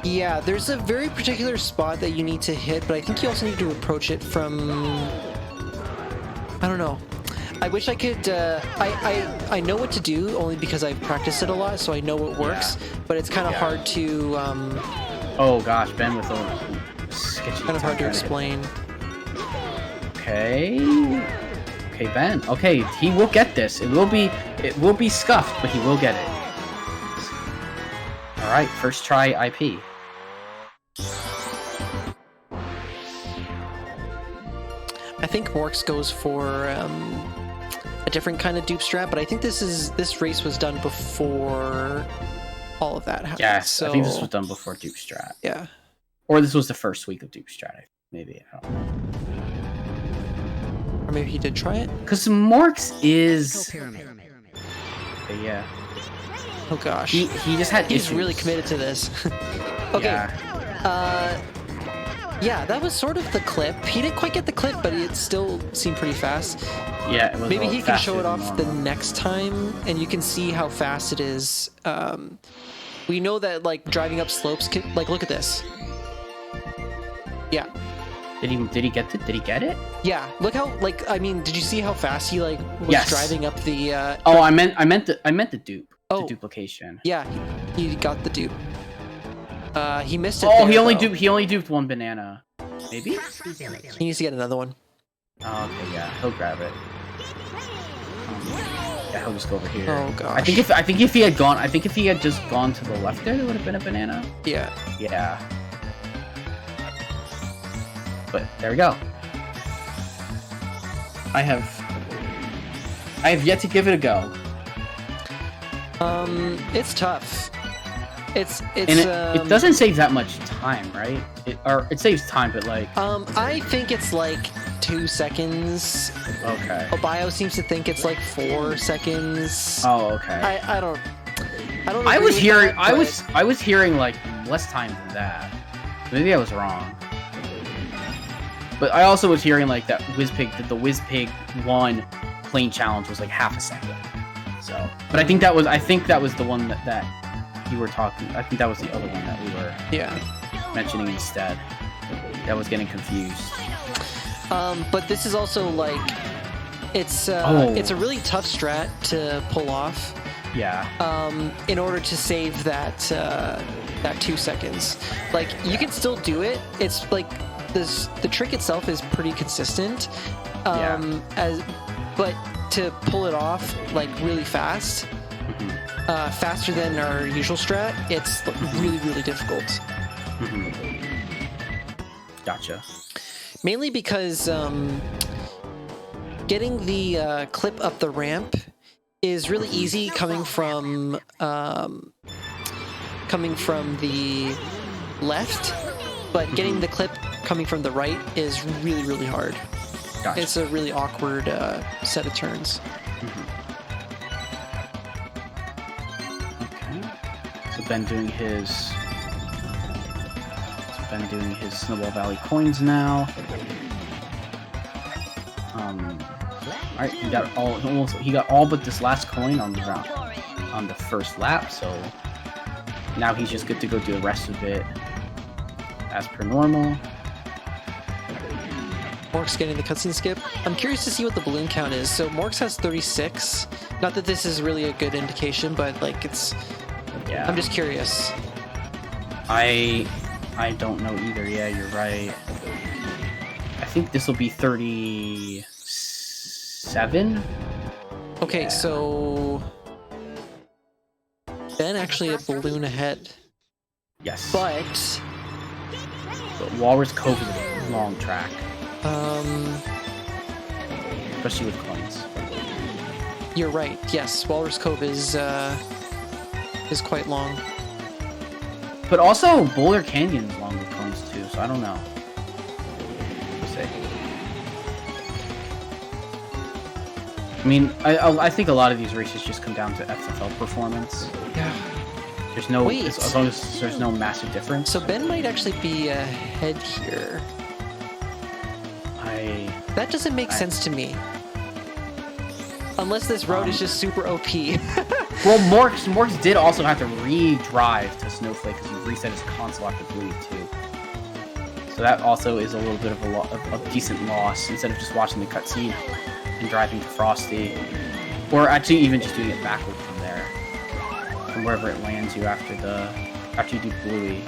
A: Yeah, there's a very particular spot that you need to hit, but I think you also need to approach it from... I don't know. I wish I could... I know what to do, only because I've practiced it a lot, so I know what works, but it's kind of hard to...
B: Oh gosh, Ben with a sketchy...
A: Kind of hard to explain.
B: Okay, Ben. Okay, he will get this. It will be scuffed, but he will get it. All right, first try IP.
A: I think MorKs goes for a different kind of dupe strat, but I think this race was done before all of that happened.
B: Yes,
A: so...
B: I think this was done before dupe strat.
A: Yeah.
B: Or this was the first week of dupe strat, maybe. I don't know.
A: Or maybe he did try it?
B: Because MorKs is... Okay, yeah.
A: Oh gosh.
B: He just had
A: He's
B: issues.
A: really committed to this. Okay.
B: Yeah.
A: Yeah, that was sort of the clip. He didn't quite get the clip, but it still seemed pretty fast.
B: Yeah, it was
A: Maybe he can show it off
B: normal.
A: the next time, and you can see how fast it is. We know that like driving up slopes can, like, look at this. Yeah.
B: Did he get it? Did he get it?
A: Yeah. Look how, like, I mean, did you see how fast he like was
B: Yes.
A: driving up the?
B: Oh, I meant the dupe.
A: Oh.
B: The duplication.
A: Yeah, he got the dupe. He missed it.
B: Oh,
A: there,
B: he only duped one banana. Maybe?
A: He needs to get another one.
B: Oh, okay, yeah, he'll grab it. Yeah, he'll just go over here.
A: Oh gosh.
B: I think if he had just gone to the left there would have been a banana.
A: Yeah.
B: Yeah. But there we go. I have yet to give it a go.
A: It's tough. It's
B: And it doesn't save that much time, right? It saves time, but like...
A: I think it's like 2 seconds.
B: Okay.
A: Obio seems to think it's like 4 seconds.
B: Oh, okay.
A: I don't
B: I was
A: agree with
B: hearing
A: that,
B: I was hearing like less time than that. Maybe I was wrong. But I also was hearing like that the WizPig 1 plane challenge was like half a second. So, but I think that was the one that you were talking. I think that was the other one that we were mentioning instead. That was getting confused.
A: But this is also like it's a really tough strat to pull off.
B: Yeah.
A: In order to save that 2 seconds, like you can still do it. It's like the trick itself is pretty consistent. But to pull it off like really fast, faster than our usual strat, it's really, really difficult.
B: Gotcha.
A: Mainly because getting the clip up the ramp is really easy coming from the left, but getting the clip coming from the right is really, really hard.
B: Gotcha.
A: It's a really awkward set of turns.
B: Okay. So Ben doing his Snowball Valley coins now. Alright, he got all but this last coin on the round on the first lap, so now he's just good to go do the rest of it as per normal.
A: MorKs getting the cutscene skip. I'm curious to see what the balloon count is. So MorKs has 36. Not that this is really a good indication, but like it's.
B: Yeah.
A: I'm just curious.
B: I don't know either. Yeah, you're right. I think this will be 37.
A: Okay,
B: Yeah.
A: so Ben actually a balloon ahead,
B: Yes.
A: but
B: Walrus Cove is a long track, especially with coins.
A: you're right. Yes, Walrus Cove is quite long.
B: But also Boulder Canyon is long with coins too, so I don't know. We'll see. I mean, I think a lot of these races just come down to FFL performance.
A: Yeah.
B: There's no,
A: Wait.
B: as long as there's no massive difference.
A: So Ben might actually be ahead here. That doesn't make sense to me. Unless this road is just super OP.
B: Well, MorKs did also have to re-drive to Snowflake because he reset his console after Bluey too. So that also is a little bit of a decent loss instead of just watching the cutscene and driving to Frosty, or actually even just doing it backward from there, from wherever it lands you after you do Bluey.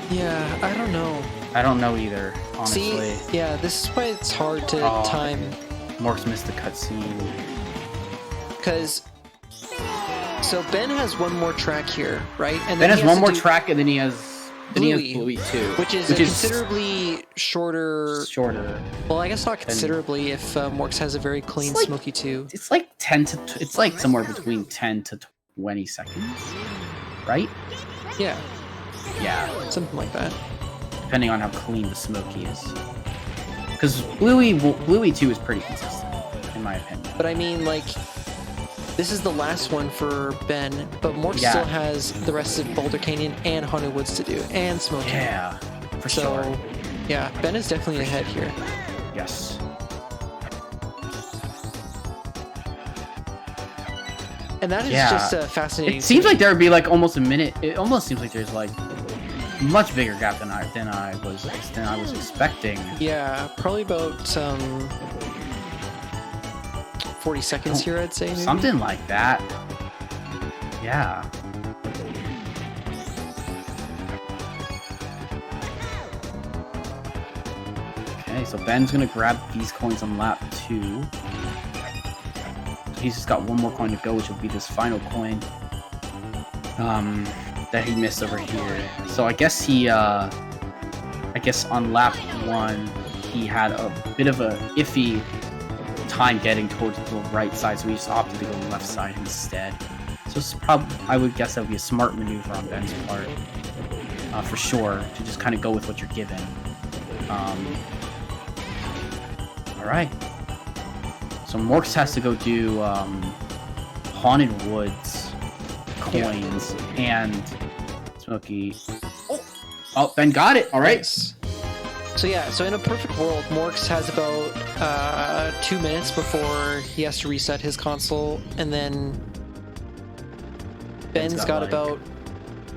A: Yeah, I don't know.
B: I don't know either, honestly.
A: See, yeah, this is why it's hard to time.
B: MorKs missed the cutscene.
A: Because, so Ben has one more track here, right? And
B: Ben
A: then
B: has
A: he
B: one
A: to
B: more
A: do
B: track, and then he has
A: Bluey,
B: Bluey too,
A: which is considerably shorter. Well, I guess not considerably if MorKs has a very clean
B: like-
A: Smoky 2.
B: It's like it's like somewhere between 10 to 20 seconds, right?
A: Yeah,
B: Yeah,
A: something like that.
B: depending on how clean the Smoky is. Because Bluey 2 is pretty consistent, in my opinion.
A: But I mean, like, this is the last one for Ben, but MorKs
B: Yeah.
A: still has the rest of Boulder Canyon and Haunted Woods to do, and Smoky.
B: Yeah, for
A: So,
B: sure.
A: yeah, Ben is definitely ahead here.
B: Yes.
A: And that is
B: Yeah.
A: just fascinating.
B: It
A: to
B: seems
A: me.
B: like there would be like almost a minute. It almost seems like there's like much bigger gap than I was expecting.
A: Yeah, probably about 40 seconds here, I'd say. Maybe.
B: Something like that. Yeah. Okay, so Ben's gonna grab these coins on lap 2. He's just got one more coin to go, which will be this final coin that he missed over here. So I guess on lap 1 he had a bit of a iffy time getting towards the right side, so he just opted to go left side instead. So it's I would guess that would be a smart maneuver on Ben's part, for sure, to just kind of go with what you're given. All right. So MorKs has to go do Haunted Woods coins and Smoky. Oh, Ben got it. All right.
A: Nice. So yeah, so in a perfect world, MorKs has about 2 minutes before he has to reset his console, and then Ben's got
B: like
A: about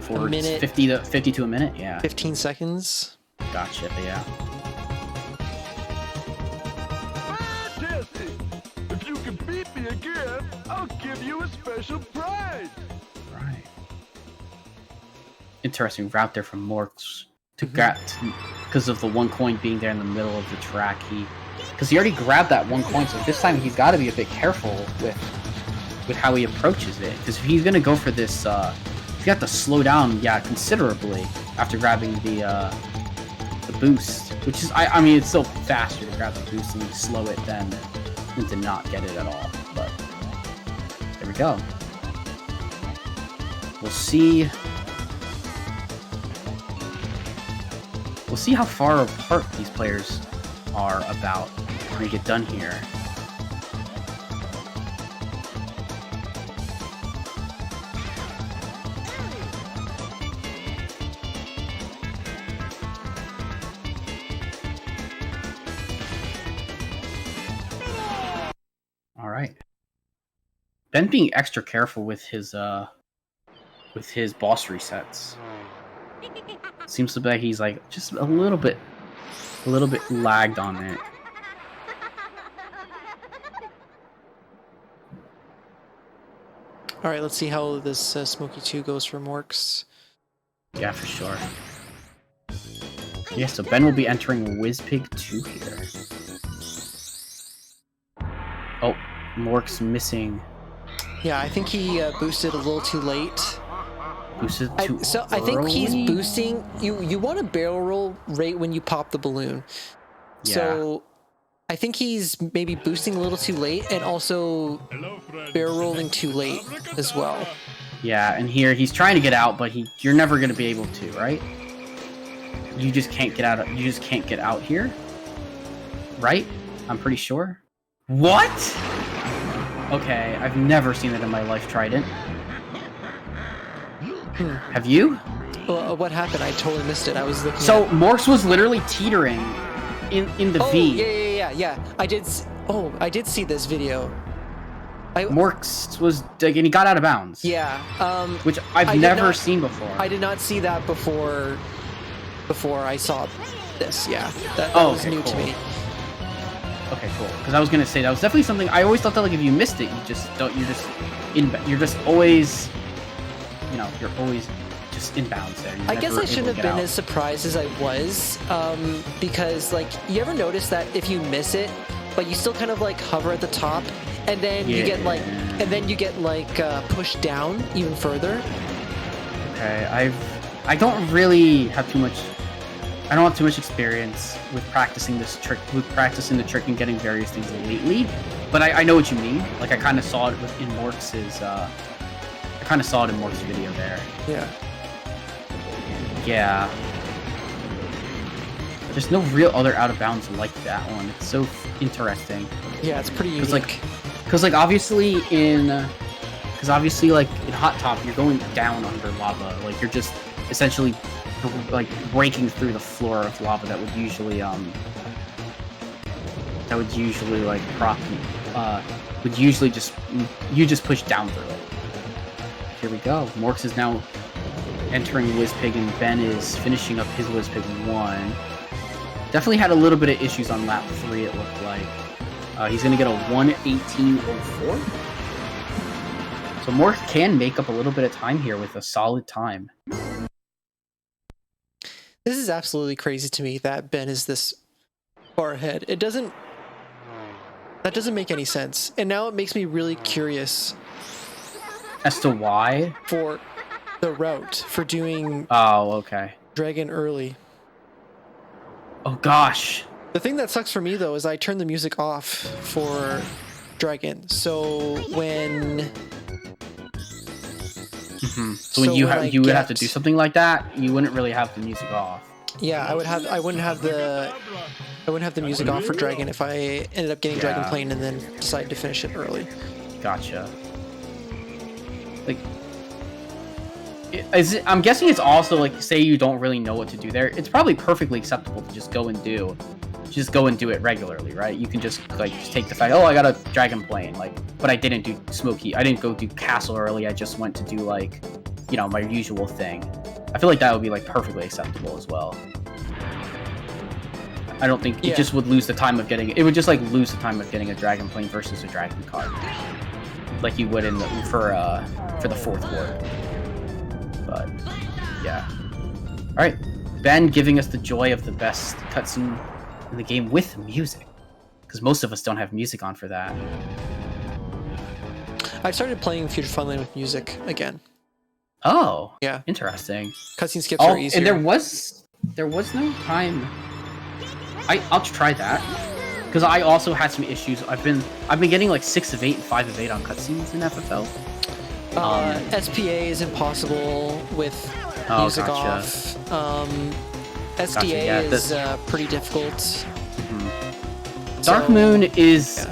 B: for
A: a minute,
B: 50 to a minute. Yeah.
A: 15 seconds.
B: Gotcha. Yeah.
C: Jesse, if you can beat me again, I'll give you a special prize.
B: Right. Interesting route there from MorKs to get, because of the one coin being there in the middle of the track. Because he already grabbed that one coin, so this time he's got to be a bit careful with how he approaches it. Because if he's gonna go for this, he's got to slow down, considerably after grabbing the boost. Which is, I mean, it's still faster to grab the boost and slow it than to not get it at all. But there we go. We'll see We'll see how far apart these players are about when we get done here. All right. Ben being extra careful with his boss resets. Seems to be he's like just a little bit lagged on it.
A: All right, let's see how this Smokey 2 goes for MorKs.
B: Yeah, for sure. Yeah, so Ben will be entering WizPig 2 here. Oh, MorKs missing.
A: Yeah, I think he boosted a little too late.
B: Boosted too
A: So I think he's
B: early?
A: boosting. You want to barrel roll right when you pop the balloon.
B: Yeah.
A: So I think he's maybe boosting a little too late and also barrel rolling too late as well.
B: Yeah, and here he's trying to get out, but you're never gonna be able to, right? You just can't get out. You just can't get out here, right? I'm pretty sure. What? Okay, I've never seen it in my life. Trident. Have you?
A: Well, what happened? I totally missed it. I was looking.
B: So MorKs was literally teetering in the
A: Oh,
B: V.
A: yeah. I did see this video.
B: MorKs was like, and he got out of bounds.
A: Yeah.
B: Which I've never seen before.
A: I did not see that before I saw this. Yeah. That
B: Oh,
A: was
B: okay,
A: new to
B: cool.
A: me.
B: Okay, cool. Because I was gonna say that was definitely something I always thought that like if you missed it, you just don't. You're just always, you're always just inbounds there.
A: I guess I shouldn't have been as surprised as I was, because like you ever notice that if you miss it, but you still kind of like hover at the top, and then you get like pushed down even further.
B: Okay, I don't really have too much. I don't have too much experience with practicing the trick and getting various things lately, but I know what you mean. Like I kind of saw it in MorKs's. I kind of saw it in MorKs's video there.
A: Yeah.
B: Yeah. There's no real other out of bounds like that one. It's so interesting.
A: Yeah, it's pretty unique.
B: Because obviously like in Hot Top, you're going down under lava. Like you're just essentially like breaking through the floor of lava that would usually like prop would usually just push down through it. Here we go. MorKs is now entering WizPig and Ben is finishing up his WizPig 1. Definitely had a little bit of issues on lap 3, it looked like. He's going to get a 1:18.04. So MorKs can make up a little bit of time here with a solid time.
A: This is absolutely crazy to me that Ben is this far ahead. That doesn't make any sense. And now it makes me really curious
B: As to why?
A: for the route for doing
B: Oh, okay.
A: Dragon early.
B: Oh gosh.
A: The thing that sucks for me though is I turned the music off for Dragon. So when
B: So when you would have to do something like that, you wouldn't really have the music off.
A: Yeah, I wouldn't have the music off for Dragon if I ended up getting Dragon Plane and then decided to finish it early.
B: Gotcha. Like, I'm guessing it's also like, say you don't really know what to do there. It's probably perfectly acceptable to just go and do it regularly, right? You can just take the fact, oh, I got a Dragon Plane, but I didn't do Smoky. I didn't go do Castle early. I just went to do my usual thing. I feel like that would be perfectly acceptable as well. I don't think it just would lose the time of getting it. It would just lose the time of getting a Dragon Plane versus a Dragon card, like you would for the fourth ward. But yeah, all right, Ben giving us the joy of the best cutscene in the game with music, because most of us don't have music on for that.
A: I started playing Future Funland with music again.
B: Oh,
A: yeah,
B: interesting.
A: Cutscene skips are easier.
B: And there was no time. I'll try that, because I also had some issues. I've been getting 6 of 8 and 5 of 8 on cutscenes in FFL.
A: SPA is impossible with music off. SDA
B: yeah,
A: is pretty difficult.
B: Dark Moon is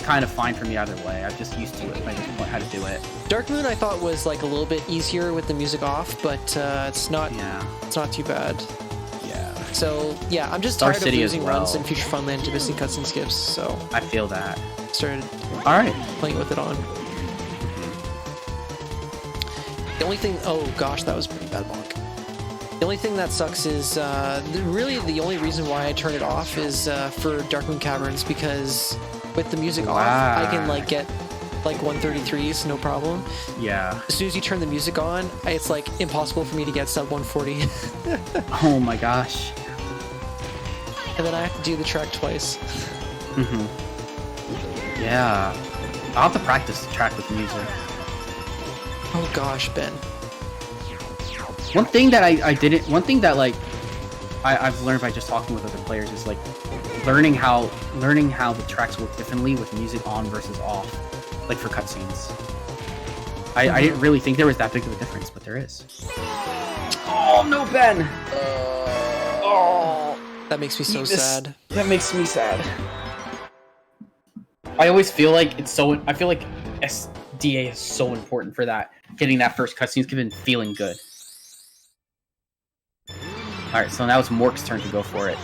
B: kind of fine for me either way. I'm just used to it. I just know how to do it.
A: Dark Moon I thought was like a little bit easier with the music off, but it's not too bad.
B: Yeah.
A: So yeah, I'm just
B: Star
A: tired
B: City
A: of
B: as
A: losing
B: well.
A: runs in Future Funland to missing cutscene skips, so
B: I feel that.
A: started
B: All right.
A: playing with it on. The only thing, oh gosh, that was pretty bad block. The only thing that sucks is, really the only reason why I turn it off is for Dark Moon Caverns, because with the music off, I can like get like 133s, no problem.
B: Yeah.
A: As soon as you turn the music on, it's like impossible for me to get sub 140.
B: Oh my gosh.
A: And then I have to do the track twice.
B: Yeah. I'll have to practice the track with music.
A: Oh gosh, Ben.
B: One thing that like I've learned by just talking with other players is like learning how the tracks work differently with music on versus off, like for cutscenes. I didn't really think there was that big of a difference, but there is. Oh no, Ben! Oh,
A: That makes me so sad.
B: That makes me sad. I always feel like I feel like SDA is so important for that. Getting that first cutscene skip and feeling good. Alright, so now it's MorKs' turn to go for it.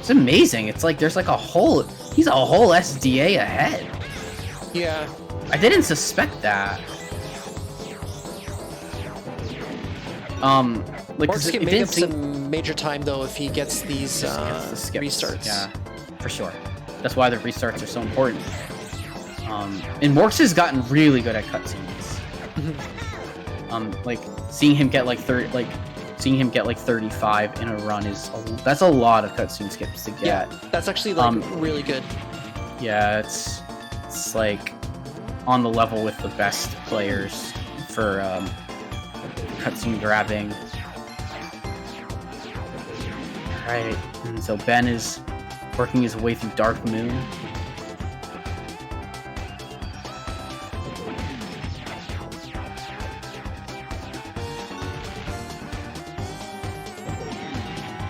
B: It's amazing. It's like there's like he's a whole SDA ahead.
A: Yeah.
B: I didn't suspect that. Like
A: MorKs can
B: it
A: make
B: didn't
A: up
B: seem-
A: some major time though if he gets these
B: Just gets the skips.
A: restarts.
B: Yeah, for sure. That's why the restarts are so important. And MorKs has gotten really good at cutscenes. Like seeing him get like 35 in a run that's a lot of cutscene skips to get.
A: Yeah, that's actually like really good.
B: Yeah, it's like on the level with the best players for cutscene grabbing. Alright, and so Ben is working his way through Dark Moon.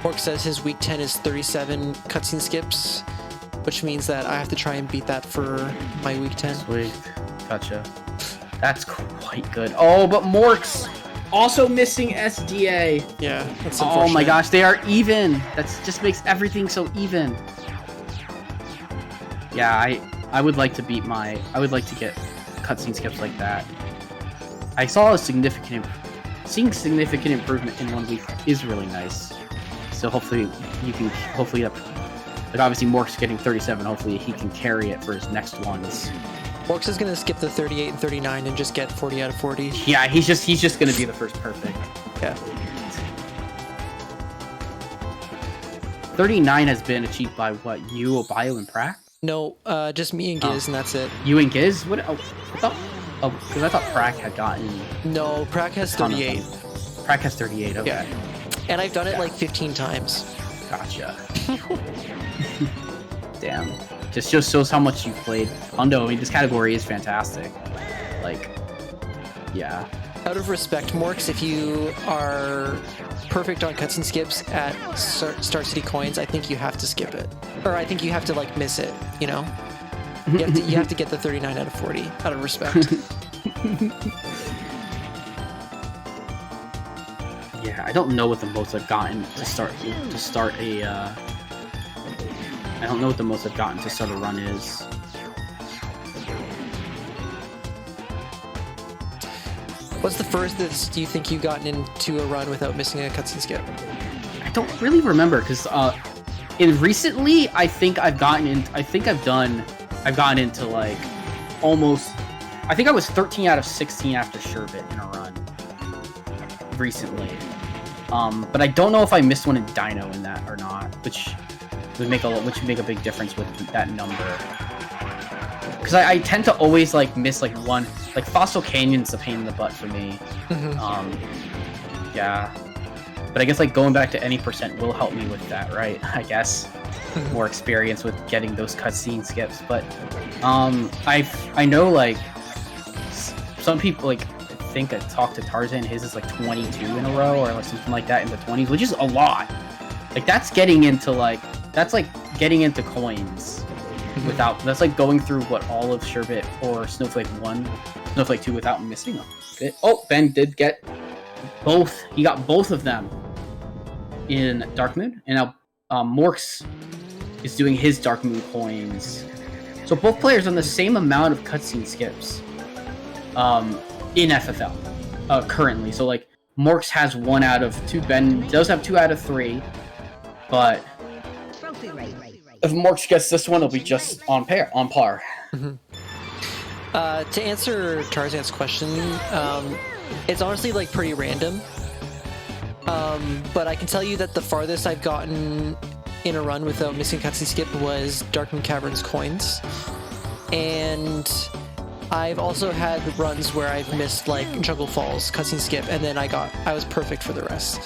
A: Mork says his week 10 is 37 cutscene skips, which means that I have to try and beat that for my week 10.
B: Sweet. Gotcha. That's quite good. Oh, but MorKs also missing SDA.
A: Yeah, that's
B: Oh
A: unfortunate.
B: my gosh, they are even. That just makes everything so even. Yeah, I would like to get cutscene skips like that. I saw seeing significant improvement in 1 week is really nice. So hopefully like obviously MorKs getting 37, hopefully he can carry it for his next ones.
A: Morks is gonna skip the 38 and 39 and just get 40 out of 40.
B: Yeah, he's just gonna be the first perfect.
A: Yeah.
B: 39 has been achieved by what, you, Bio, and Prac?
A: No, just me and Giz, and that's it.
B: You and Giz? What? Oh, because I thought Prac had gotten.
A: No, Prac has 38.
B: Prac has 38. Okay.
A: Yeah. And I've done it like 15 times.
B: Gotcha. Damn. Just shows how much you've played. Hundo, I mean, this category is fantastic. Like, yeah.
A: Out of respect, Morks, if you are perfect on cutscene skips at Star City Coins, I think you have to skip it. Or I think you have to, like, miss it, you know? You have to get the 39 out of 40, out of respect.
B: Yeah, I don't know what the most I've gotten to start a. I don't know what the most I've gotten to start a run is.
A: What's the furthest do you think you've gotten into a run without missing a cutscene skip?
B: I don't really remember because recently I think I've gotten into like almost. I think I was 13 out of 16 after Sherbet in a run recently. But I don't know if I missed one in Dino in that or not, which would make a big difference with that number. Because I tend to always like miss like one, like Fossil Canyon's a pain in the butt for me. Yeah, but I guess like going back to any percent will help me with that, right? I guess more experience with getting those cutscene skips. But I know like some people like think, a talk to Tarzan. His is like 22 in a row or like something like that in the 20s, which is a lot. Like that's getting into coins without. That's like going through what all of Sherbet or Snowflake 1, Snowflake 2 without missing a bit. Oh, Ben did get both. He got both of them in Dark Moon, and now MorKs is doing his Dark Moon coins. So both players on the same amount of cutscene skips in FFL currently. So like MorKs has 1 out of 2. Ben does have 2 out of 3, but if MorKs gets this one, it'll be just on par.
A: Mm-hmm. To answer Tarzan's question, it's honestly like pretty random. But I can tell you that the farthest I've gotten in a run without missing cutscene skip was Darkmoon Caverns coins, and I've also had runs where I've missed like Jungle Falls cutscene skip, and then I was perfect for the rest.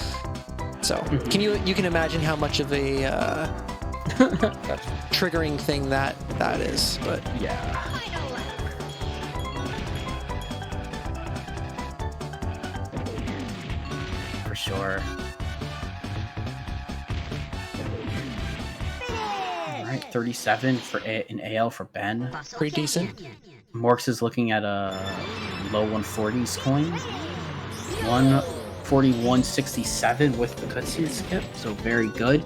A: So you can imagine how much of a triggering thing that is. But
B: yeah. For sure. Alright, 37 for an AL for Ben.
A: pretty decent.
B: MorKs is looking at a low 140s coin. 141.67 with the cutscene skip, so very good.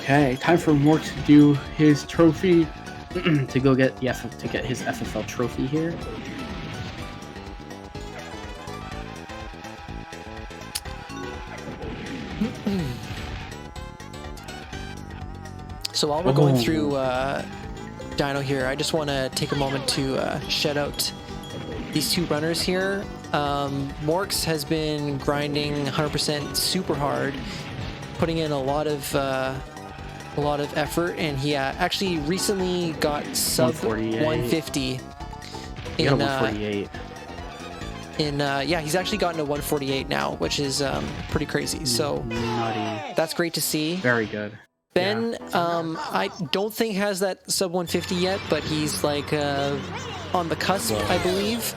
B: Okay, time for MorKs to do his trophy to go get his FFL trophy here.
A: So while we're going through Dino here, I just want to take a moment to shout out these 2 runners here. MorKs has been grinding 100% super hard, putting in a lot of effort, and he actually recently got sub 150 in
B: 148.
A: Yeah, he's actually gotten to 148 now, which is pretty crazy. So
B: nutty.
A: That's great to see.
B: Very good.
A: Ben, I don't think has that sub 150 yet, but he's like on the cusp, I believe.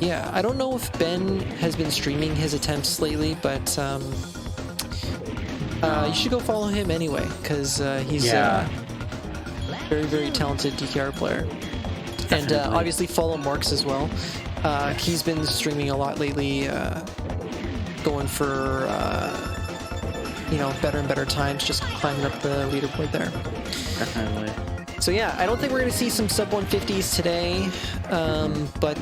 A: Yeah, I don't know if Ben has been streaming his attempts lately, but you should go follow him anyway, because he's a very, very talented DKR player. Definitely. And obviously follow MorKs as well. He's been streaming a lot lately, going for better and better times, just climbing up the leaderboard there.
B: Definitely.
A: So yeah, I don't think we're going to see some sub 150s today, but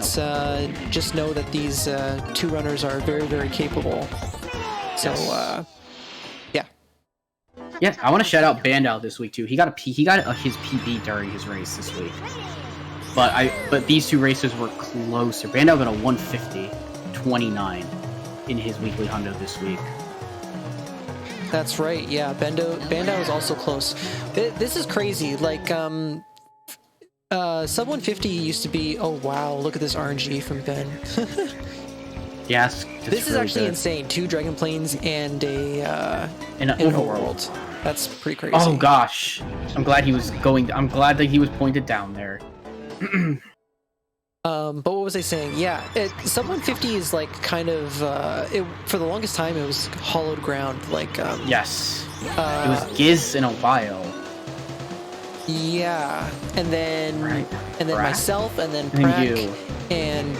A: just know that these 2 runners are very, very capable. So yeah.
B: Yeah, I want to shout out Bandal this week too. He got his PB during his race this week. But these 2 races were closer. Bandal got a 150.29 in his weekly hundo this week.
A: That's right. Yeah, Bandao is also close. This is crazy. Like, sub 150 used to be. Oh wow! Look at this RNG from Ben.
B: Yes,
A: this is
B: really
A: actually
B: good.
A: insane. 2 Dragon Planes and an
B: overworld.
A: That's pretty crazy.
B: Oh gosh, I'm glad that he was pointed down there.
A: But what was I saying? Yeah, sub 150 is like kind of for the longest time it was hollowed ground. Like
B: yes, it was Giz in a while.
A: Yeah, and then
B: Prack?
A: myself, and then Prack,
B: you.
A: and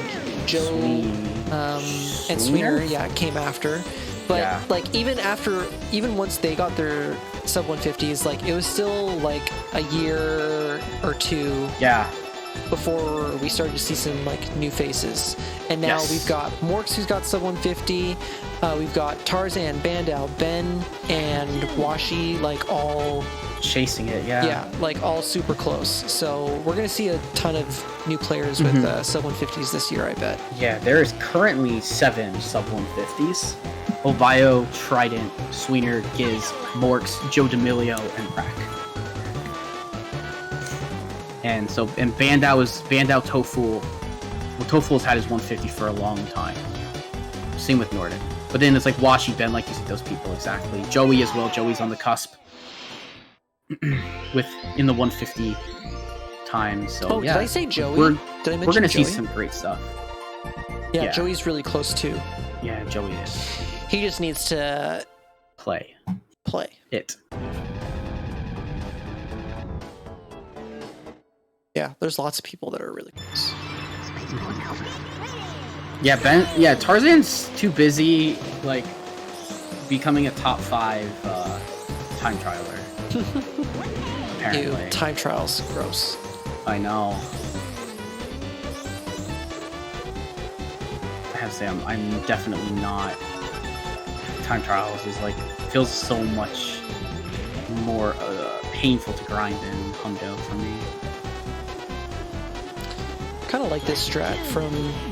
A: Joe, and Sweener, came after. But like even once they got their sub 150s, like it was still like a year or 2.
B: Yeah.
A: Before we started to see some like new faces, and now we've got MorKs who's got sub 150. We've got Tarzan, Bandal, Ben, and Washi, like all
B: chasing it. Yeah,
A: like all super close. So we're gonna see a ton of new players with sub 150s this year, I bet.
B: Yeah, there is currently 7 sub 150s: Ovio, Trident, Sweener, Giz, MorKs, Joe D'Amelio, and Prack. And Bandao Tofu. Well, Tofu's had his 150 for a long time. Same with Nordic. But then it's like Washi, Ben, like you said, those people exactly. Joey as well. Joey's on the cusp in the 150 time. So yeah.
A: Did I say Joey?
B: We're
A: Did I
B: gonna
A: Joey?
B: see some great stuff.
A: Yeah, Joey's really close too.
B: Yeah, Joey is.
A: He just needs to
B: Play it.
A: Yeah, there's lots of people that are really close.
B: Yeah, Tarzan's too busy, like, becoming a top 5 time trialer. Apparently.
A: Ew, time trials, gross.
B: I know. I have to say, I'm definitely not. Time trials is like, feels so much more painful to grind than Hundo for me.
A: Kind of like this strat from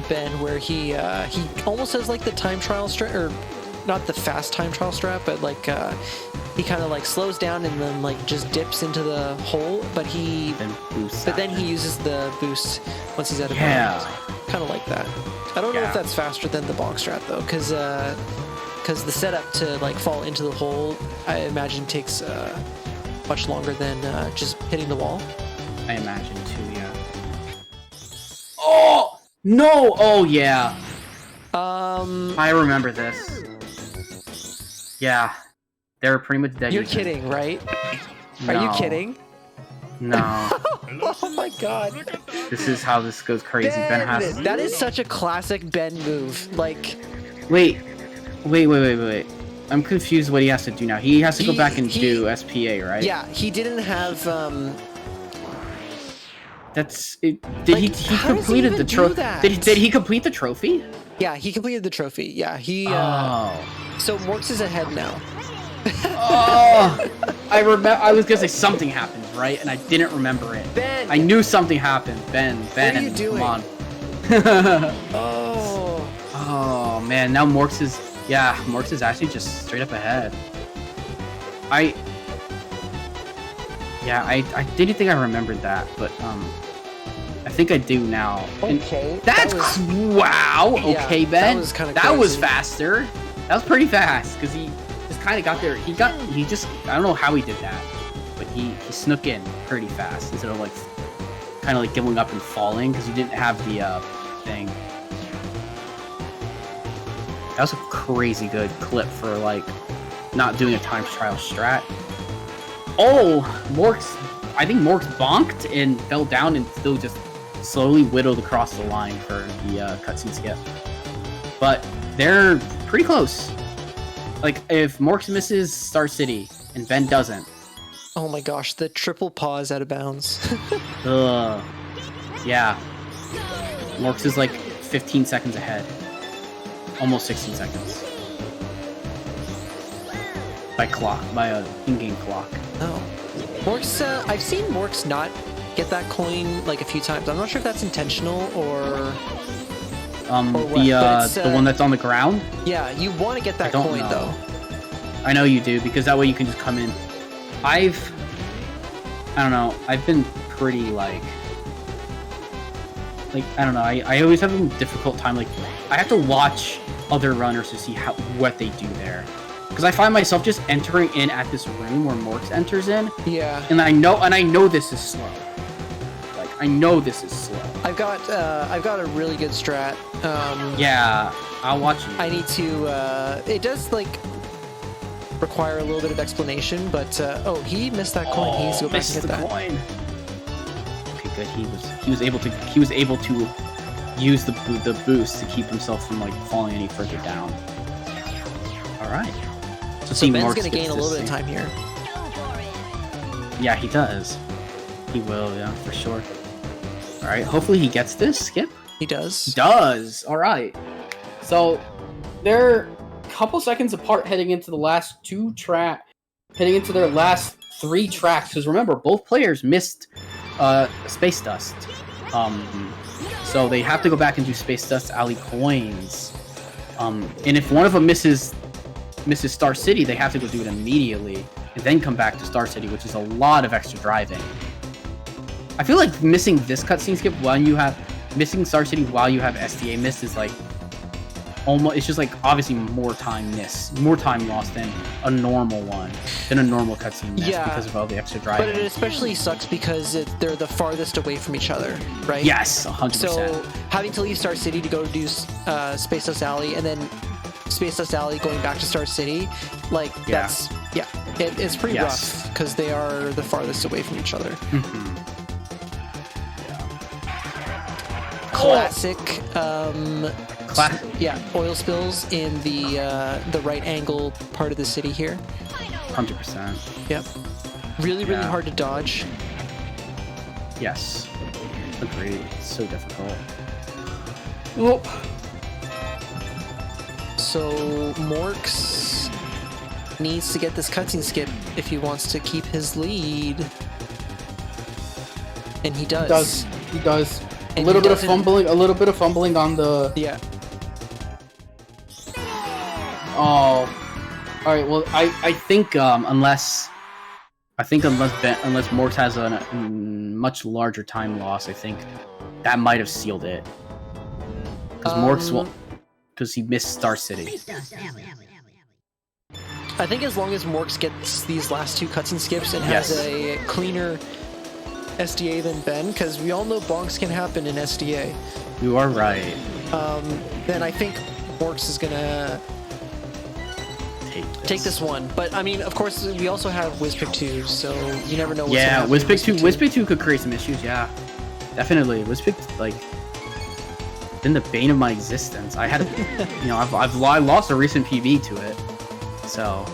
A: Ben, where he almost has like the time trial strat, or not the fast time trial strat, but like he kind of like slows down and then like just dips into the hole, but then he uses the boost once he's out of bounds. Kind of like that. I don't know if that's faster than the bonk strat though, because the setup to like fall into the hole, I imagine takes much longer than just hitting the wall.
B: I imagine too, yeah. Oh no! Oh yeah. I remember this. Yeah, they were pretty much dead.
A: You're kidding, right?
B: No.
A: Are you kidding?
B: No.
A: Oh my god.
B: This is how this goes crazy. Ben has.
A: That is such a classic Ben move. Like.
B: Wait. I'm confused what he has to do now. He has to go back and do SPA, right?
A: Yeah, he didn't have.
B: That's it. Did he completed the trophy? Did he complete the trophy?
A: Yeah, he completed the trophy. Yeah, he. So MorKs is ahead now.
B: Oh, I remember. I was gonna say something happened, right? And I didn't remember it.
A: Ben,
B: I knew something happened. Ben.
A: What are you doing?
B: Come on. Oh man, now MorKs is actually just straight up ahead. I didn't think I remembered that, but I think I do now.
A: Okay.
B: Wow.
A: Yeah,
B: Okay, Ben.
A: That was kind of
B: That was faster. That was pretty fast because he just kind of got there. I don't know how he did that, but he snuck in pretty fast instead of like kind of like giving up and falling because he didn't have the thing. That was a crazy good clip for like not doing a time trial strat. Oh, I think MorKs bonked and fell down and still just slowly whittled across the line for the cutscene skip. But they're pretty close. Like, if MorKs misses Star City and Ben doesn't.
A: Oh my gosh, the triple pause out of bounds.
B: Yeah. MorKs is like 15 seconds ahead. Almost 16 seconds. By in-game clock.
A: Oh. MorKs, I've seen MorKs not get that coin like a few times. I'm not sure if that's intentional or
B: the one that's on the ground?
A: Yeah, you want to get that coin though.
B: I know you do, because that way you can just come in. I don't know, I've been pretty I don't know, I always have a difficult time, like, I have to watch other runners to see what they do there. Because I find myself just entering in at this room where MorKs enters in.
A: Yeah.
B: And I know this is slow. Like, I know this is slow.
A: I've got a really good strat.
B: Yeah, I'll watch you.
A: I need to, it does, like, require a little bit of explanation, but, he missed that coin. He needs to go back and get that.
B: Coin. Okay, good. He was able to use the boost to keep himself from, like, falling any further down. Alright.
A: So Ben's gonna gain a little bit of time here.
B: Yeah, he does. He will, yeah, for sure. Alright, hopefully he gets this skip.
A: He does.
B: He does! Alright. So, they're a couple seconds apart heading into the last heading into their last 3 tracks, because remember, both players missed Space Dust. So they have to go back and do Space Dust Alley coins. And if one of them misses Star City, they have to go do it immediately and then come back to Star City, which is a lot of extra driving. I feel like missing this cutscene skip while you have missing Star City while you have SDA missed is like almost. It's just like obviously more time lost than a normal cutscene miss because of all the extra driving.
A: But it especially sucks because they're the farthest away from each other, right?
B: Yes, 100%.
A: So having to leave Star City to go do Space Dust Alley and then Space Dust Alley going back to Star City, like it's pretty rough because they are the farthest away from each other.
B: Mm-hmm.
A: Classic oil spills in the right angle part of the city here.
B: 100%.
A: Yep. Really hard to dodge.
B: Yes. Agreed. It's so difficult. Oh.
A: So MorKs needs to get this cutscene skip if he wants to keep his lead. And he does.
E: He does.
A: And
E: a little bit of fumbling on the...
A: Yeah.
B: Oh. Alright, well, I think unless MorKs has a much larger time loss, I think that might have sealed it. Because MorKs will... Because he missed Star City.
A: I think as long as MorKs gets these last two cutscene skips and has a cleaner SDA than Ben, because we all know bonks can happen in SDA.
B: You are right.
A: Then I think MorKs is gonna take this one. But I mean, of course, we also have Wizpick 2, so you never know what's gonna happen.
B: Wizpick 2 could create some issues, yeah. Definitely. Wizpick, like, been the bane of my existence. I had, I lost a recent PB to it, so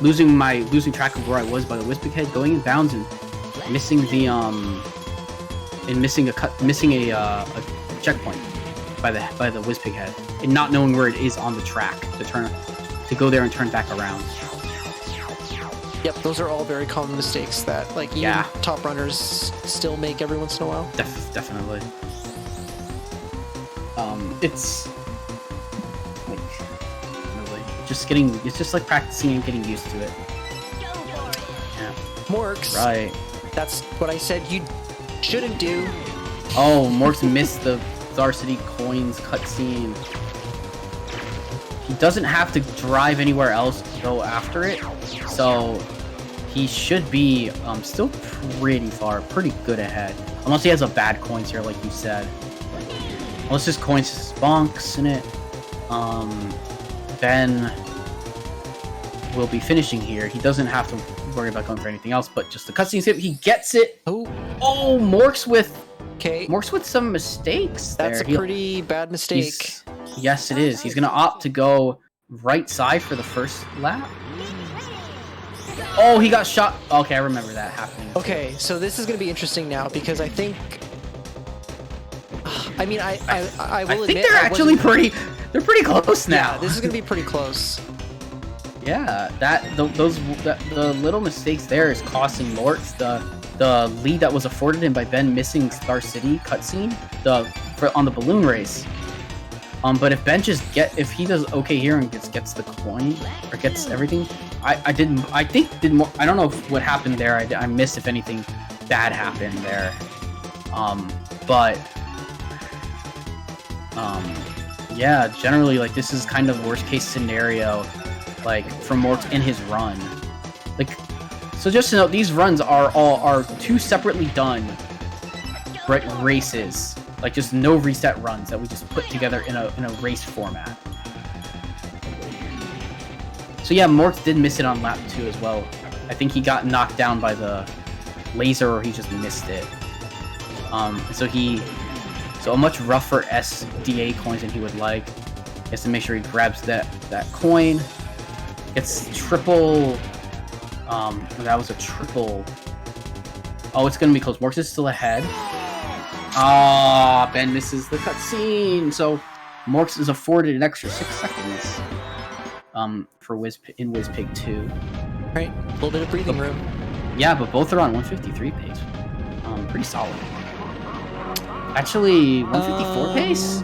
B: losing track of where I was by the Wizpick head, going in bounds and missing the missing a checkpoint by the Wizpick head, and not knowing where it is on the track to go there and turn back around.
A: Yep, those are all very common mistakes that even top runners still make every once in a while.
B: Definitely. It's like really it's just like practicing and getting used to it. Yeah.
A: MorKs.
B: Right.
A: That's what I said you shouldn't do.
B: Oh, MorKs missed the Star City coins cutscene. He doesn't have to drive anywhere else to go after it, so he should be still pretty good ahead. Unless he has a bad coins here, like you said. Unless his coins is bonks in it. Ben will be finishing here. He doesn't have to worry about going for anything else, but just the cutscene skip. He gets it. Oh, MorKs with some mistakes.
A: That's a pretty bad mistake.
B: Yes, it is. He's gonna opt to go right side for the first lap. Oh, he got shot. Okay, I remember that happening.
A: Okay, so this is gonna be interesting now because I think. I mean, I will admit
B: they're actually pretty close now.
A: Yeah, this is gonna be pretty close.
B: Yeah, the little mistakes there is costing MorKs the lead that was afforded him by Ben missing Star City cutscene on the balloon race. But if Ben if he does okay here and gets the coin or gets everything, I don't know what happened there. I missed if anything bad happened there. Yeah, generally, like, this is kind of worst case scenario, like, for MorKs in his run. Like, so just to note, these runs are two separately done races, like just no reset runs that we just put together in a race format. So yeah, MorKs did miss it on lap 2 as well. I think he got knocked down by the laser, or he just missed it. So a much rougher SDA coins than he would like. He has to make sure he grabs that coin. It's triple. That was a triple. Oh, it's gonna be close. MorKs is still ahead. Ben misses the cutscene. So MorKs is afforded an extra 6 seconds. For Wizpig 2.
A: Right, a little bit of breathing room.
B: Yeah, but both are on 153 pace. Pretty solid. Actually, 154 pace?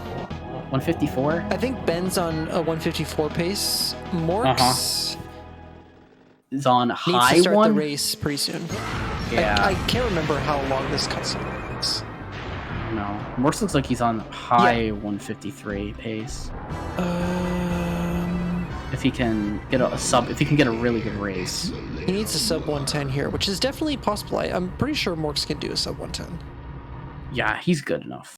B: 154?
A: I think Ben's on a 154 pace. MorKs
B: is on high
A: needs to start
B: one.
A: the race pretty soon.
B: Yeah.
A: I can't remember how long this cutscene is.
B: No. MorKs looks like he's on high 153 pace. If he can get if he can get a really good race.
A: He needs a sub 110 here, which is definitely possible. I'm pretty sure MorKs can do a sub 110.
B: Yeah, he's good enough.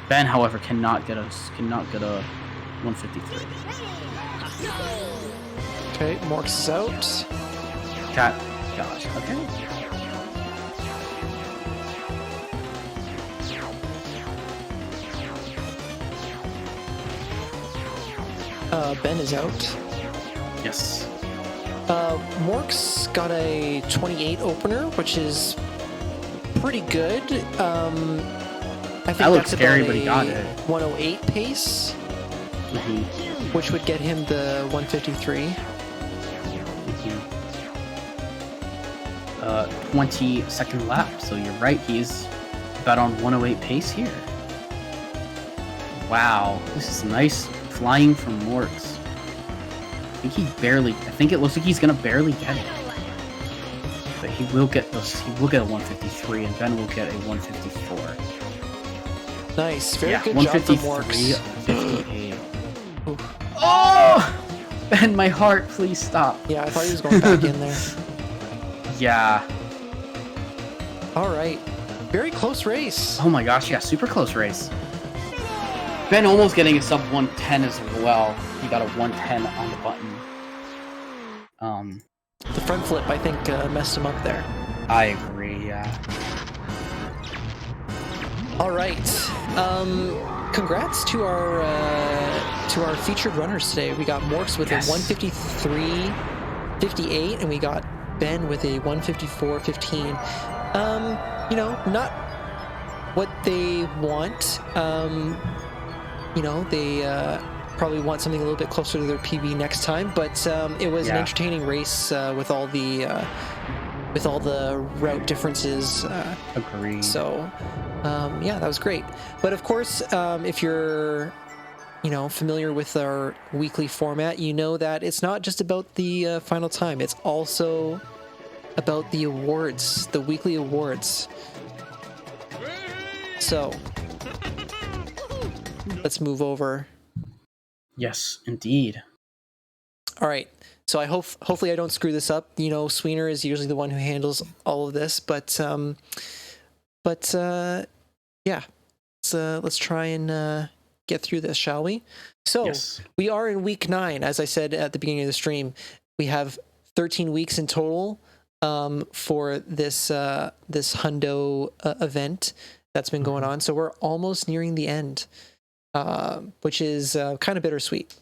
B: Ben, however, cannot get a 153.
A: Okay, MorKs is out.
B: Gosh, okay.
A: Ben is out.
B: Yes.
A: MorKs got a 28 opener, which is pretty good. I think
B: That looks
A: that's
B: scary,
A: about
B: but he got it.
A: 108 pace, which would get him the 153.
B: 22nd lap, so you're right, he's about on 108 pace here. Wow, this is nice flying from MorKs. I think it looks like he's gonna barely get it. But he will get a 153 and Ben will get a 154.
A: Nice, very good job for
B: 153,
A: MorKs.
B: 58. Oh! Ben, my heart, please stop.
A: Yeah, I thought he was going back in there.
B: Yeah.
A: All right, very close race.
B: Oh my gosh, yeah, super close race. Ben almost getting a sub 110 as well. He got a 110 on the button.
A: The front flip, I think, messed him up there.
B: I agree, yeah.
A: All right. Congrats to our featured runners today. We got MorKs with a 153.58, and we got Ben with a 154.15. You know, not what they want. You know, they probably want something a little bit closer to their PB next time, but it was an entertaining race with all the route differences.
B: Agreed.
A: So, yeah, that was great. But of course, if you're, you know, familiar with our weekly format, you know that it's not just about the final time. It's also about the awards, the weekly awards. So, let's move over.
B: Yes, indeed.
A: All right. So hopefully I don't screw this up. You know, Sweener is usually the one who handles all of this, but yeah. Let's try and get through this, shall we? So we are in week 9, as I said at the beginning of the stream. We have 13 weeks in total for this Hundo event that's been going on. So we're almost nearing the end, which is kind of bittersweet.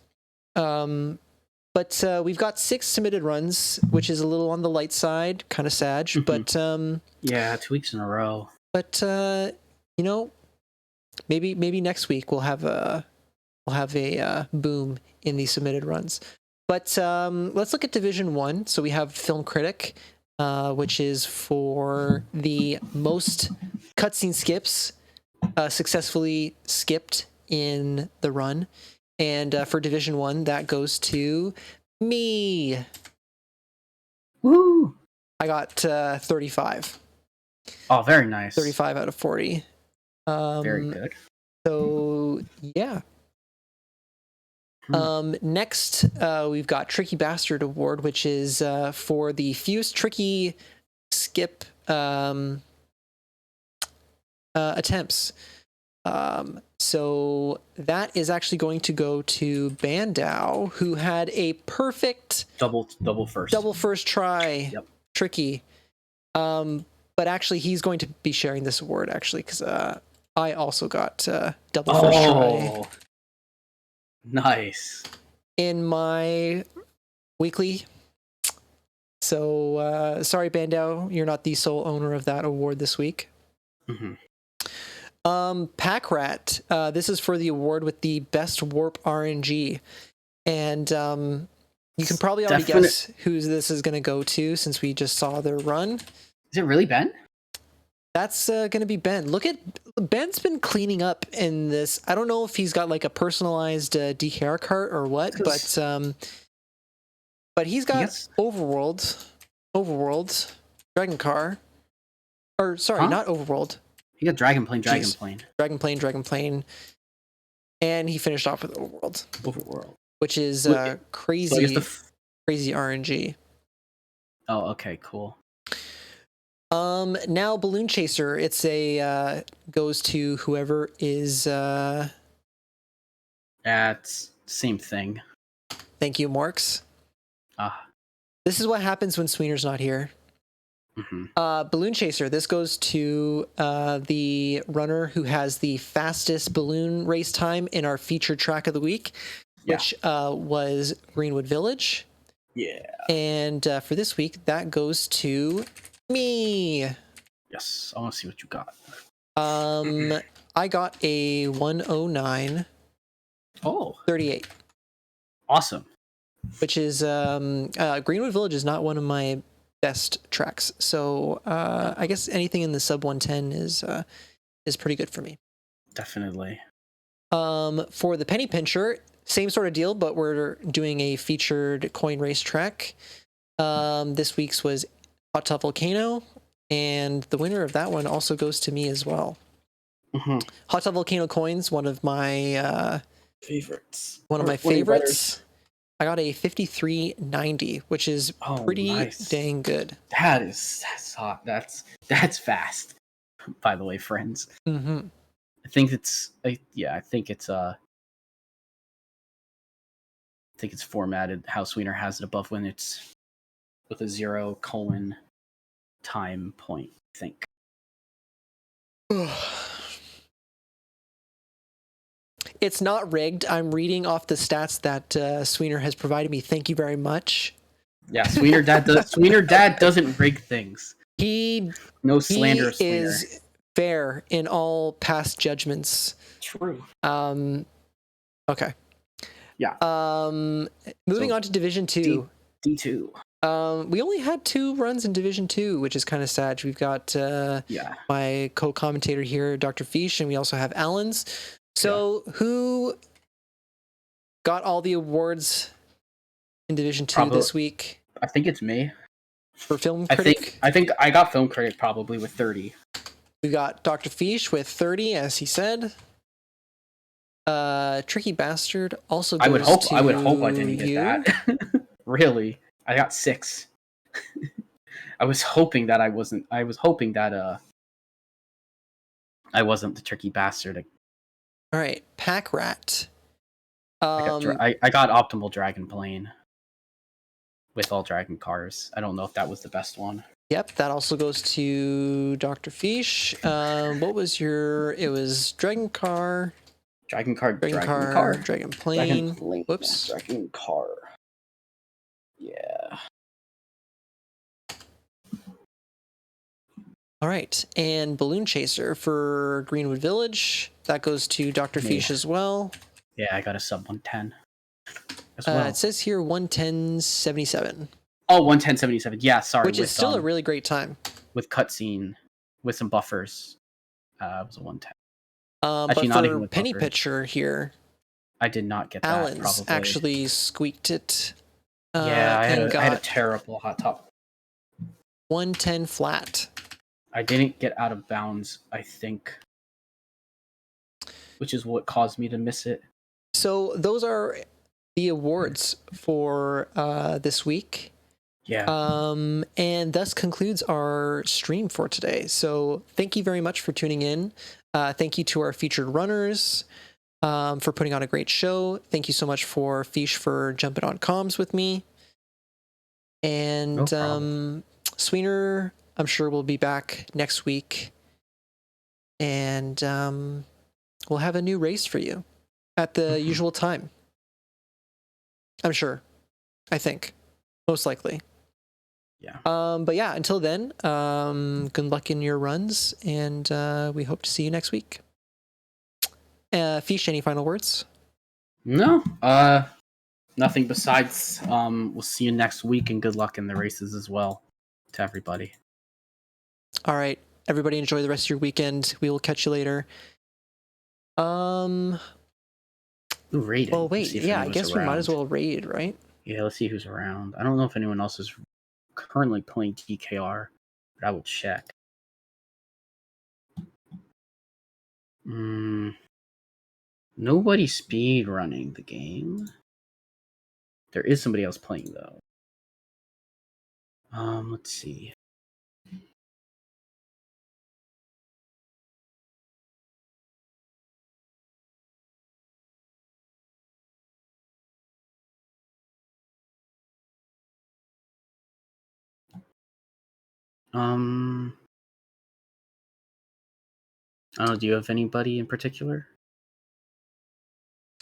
A: But we've got 6 submitted runs, which is a little on the light side, kind of sad. But
B: yeah, 2 weeks in a row.
A: But you know, maybe next week we'll have a boom in the submitted runs. But let's look at Division 1. So we have Film Critic, which is for the most cutscene skips successfully skipped in the run. And for Division 1, that goes to me.
B: Woo!
A: I got 35.
B: Oh, very nice.
A: 35 out of 40.
B: Very good.
A: So, yeah. Next, we've got Tricky Bastard Award, which is for the fewest tricky skip attempts. So that is actually going to go to Bandao, who had a perfect double first try.
B: Yep.
A: Tricky. But actually, he's going to be sharing this award, actually, because I also got double first try.
B: Nice.
A: In my weekly. So, sorry, Bandao, you're not the sole owner of that award this week. Pack Rat, this is for the award with the best warp RNG. And you can probably already guess who this is going to go to since we just saw their run.
B: Is it really Ben?
A: That's going to be Ben. Look at Ben's been cleaning up in this. I don't know if he's got like a personalized DKR cart or what, but he's got Overworld. Overworld, Dragon Car, or sorry,
B: Huh?
A: not Overworld,
B: He got Dragon Plane,
A: Dragon Plane, and he finished off with Overworld,
B: Overworld.
A: which is
B: So I guess
A: crazy RNG.
B: Oh, okay, cool.
A: Now Balloon Chaser, it's a goes to whoever is
B: That's same thing.
A: thank you, MorKs. This is what happens when Sweener's not here. Balloon Chaser, this goes to the runner who has the fastest balloon race time in our featured track of the week, which was Greenwood Village.
B: Yeah.
A: And for this week, that goes to me.
B: Yes, I want to see what you got.
A: I got a 109.
B: Oh,
A: 38.
B: awesome.
A: Which is Greenwood Village is not one of my best tracks, so I guess anything in the sub 110 is pretty good for me.
B: Definitely.
A: For the penny pincher, same sort of deal, but we're doing a featured coin race track. This week's was Hot Top Volcano, and the winner of that one also goes to me as well. Hot Top Volcano coins, one of my
B: favorites.
A: One of my favorites. I got a 53.90, which is pretty dang good.
B: That's hot. That's fast. By the way, friends.
A: I
B: think it's formatted how Sweener has it above when it's with a 0 colon time point, I think.
A: It's not rigged. I'm reading off the stats that Sweener has provided me. Thank you very much.
B: Yeah, Sweener Dad doesn't rig things. No slander of Sweener.
A: He is fair in all past judgments.
B: True.
A: Okay.
B: Yeah.
A: Moving on to Division 2.
B: D2.
A: We only had 2 runs in Division 2, which is kind of sad. We've got my co-commentator here, Dr. Fish, and we also have Alan's. So, who got all the awards in Division 2 this week?
B: I think it's me.
A: For Film Critic?
B: I think I got Film Critic probably with 30.
A: We got Dr. Fish with 30, as he said. Tricky Bastard also goes
B: I would hope I didn't
A: you.
B: get that. Really? I got 6. I was hoping that I wasn't the Tricky Bastard.
A: All right, Pack Rat.
B: I got Optimal Dragon Plane with all dragon cars. I don't know if that was the best one.
A: Yep, that also goes to Dr. Fish. What was your? It was Dragon Car.
B: Dragon
A: Plane. Whoops.
B: Dragon Car. Yeah.
A: All right, and Balloon Chaser for Greenwood Village. That goes to Dr. Fish as well.
B: Yeah, I got a sub 110 as well.
A: It says here 110.77.
B: Oh, 110.77. Yeah, sorry.
A: Which is still a really great time.
B: With cutscene, with some buffers. It was a 110.
A: Actually, but for Penny Pitcher here,
B: I did not get that.
A: Alan's actually squeaked it.
B: Yeah, I had a terrible hot top.
A: 110 flat.
B: I didn't get out of bounds, I think, which is what caused me to miss it.
A: So those are the awards for this week.
B: Yeah.
A: And thus concludes our stream for today. So thank you very much for tuning in. Thank you to our featured runners for putting on a great show. Thank you so much for Fish for jumping on comms with me. And Sweener, I'm sure we'll be back next week. And we'll have a new race for you at the usual time. I'm sure. I think. Most likely.
B: Yeah.
A: But yeah, until then, good luck in your runs, and we hope to see you next week. Fish, any final words?
B: No. Nothing besides we'll see you next week, and good luck in the races as well to everybody.
A: All right. Everybody enjoy the rest of your weekend. We will catch you later.
B: Raid.
A: Well, wait. Yeah, I guess we might as well raid, right?
B: Yeah, let's see who's around. I don't know if anyone else is currently playing DKR, but I will check. Nobody speed running the game. There is somebody else playing though. Let's see. I don't know, do you have anybody in particular?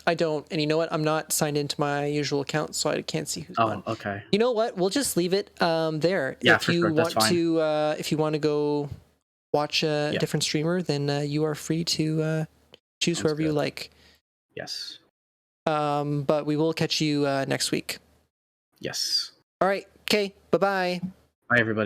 A: I don't, and you know what? I'm not signed into my usual account, so I can't see who's on.
B: Oh, okay.
A: You know what? We'll just leave it there.
B: Yeah,
A: if
B: for
A: you
B: sure. That's
A: want
B: fine.
A: to, if you want to go watch a different streamer, then you are free to choose
B: Sounds
A: whoever you
B: good.
A: like.
B: Yes.
A: But we will catch you next week.
B: Yes.
A: All right. Okay. Bye-bye.
B: Bye, everybody.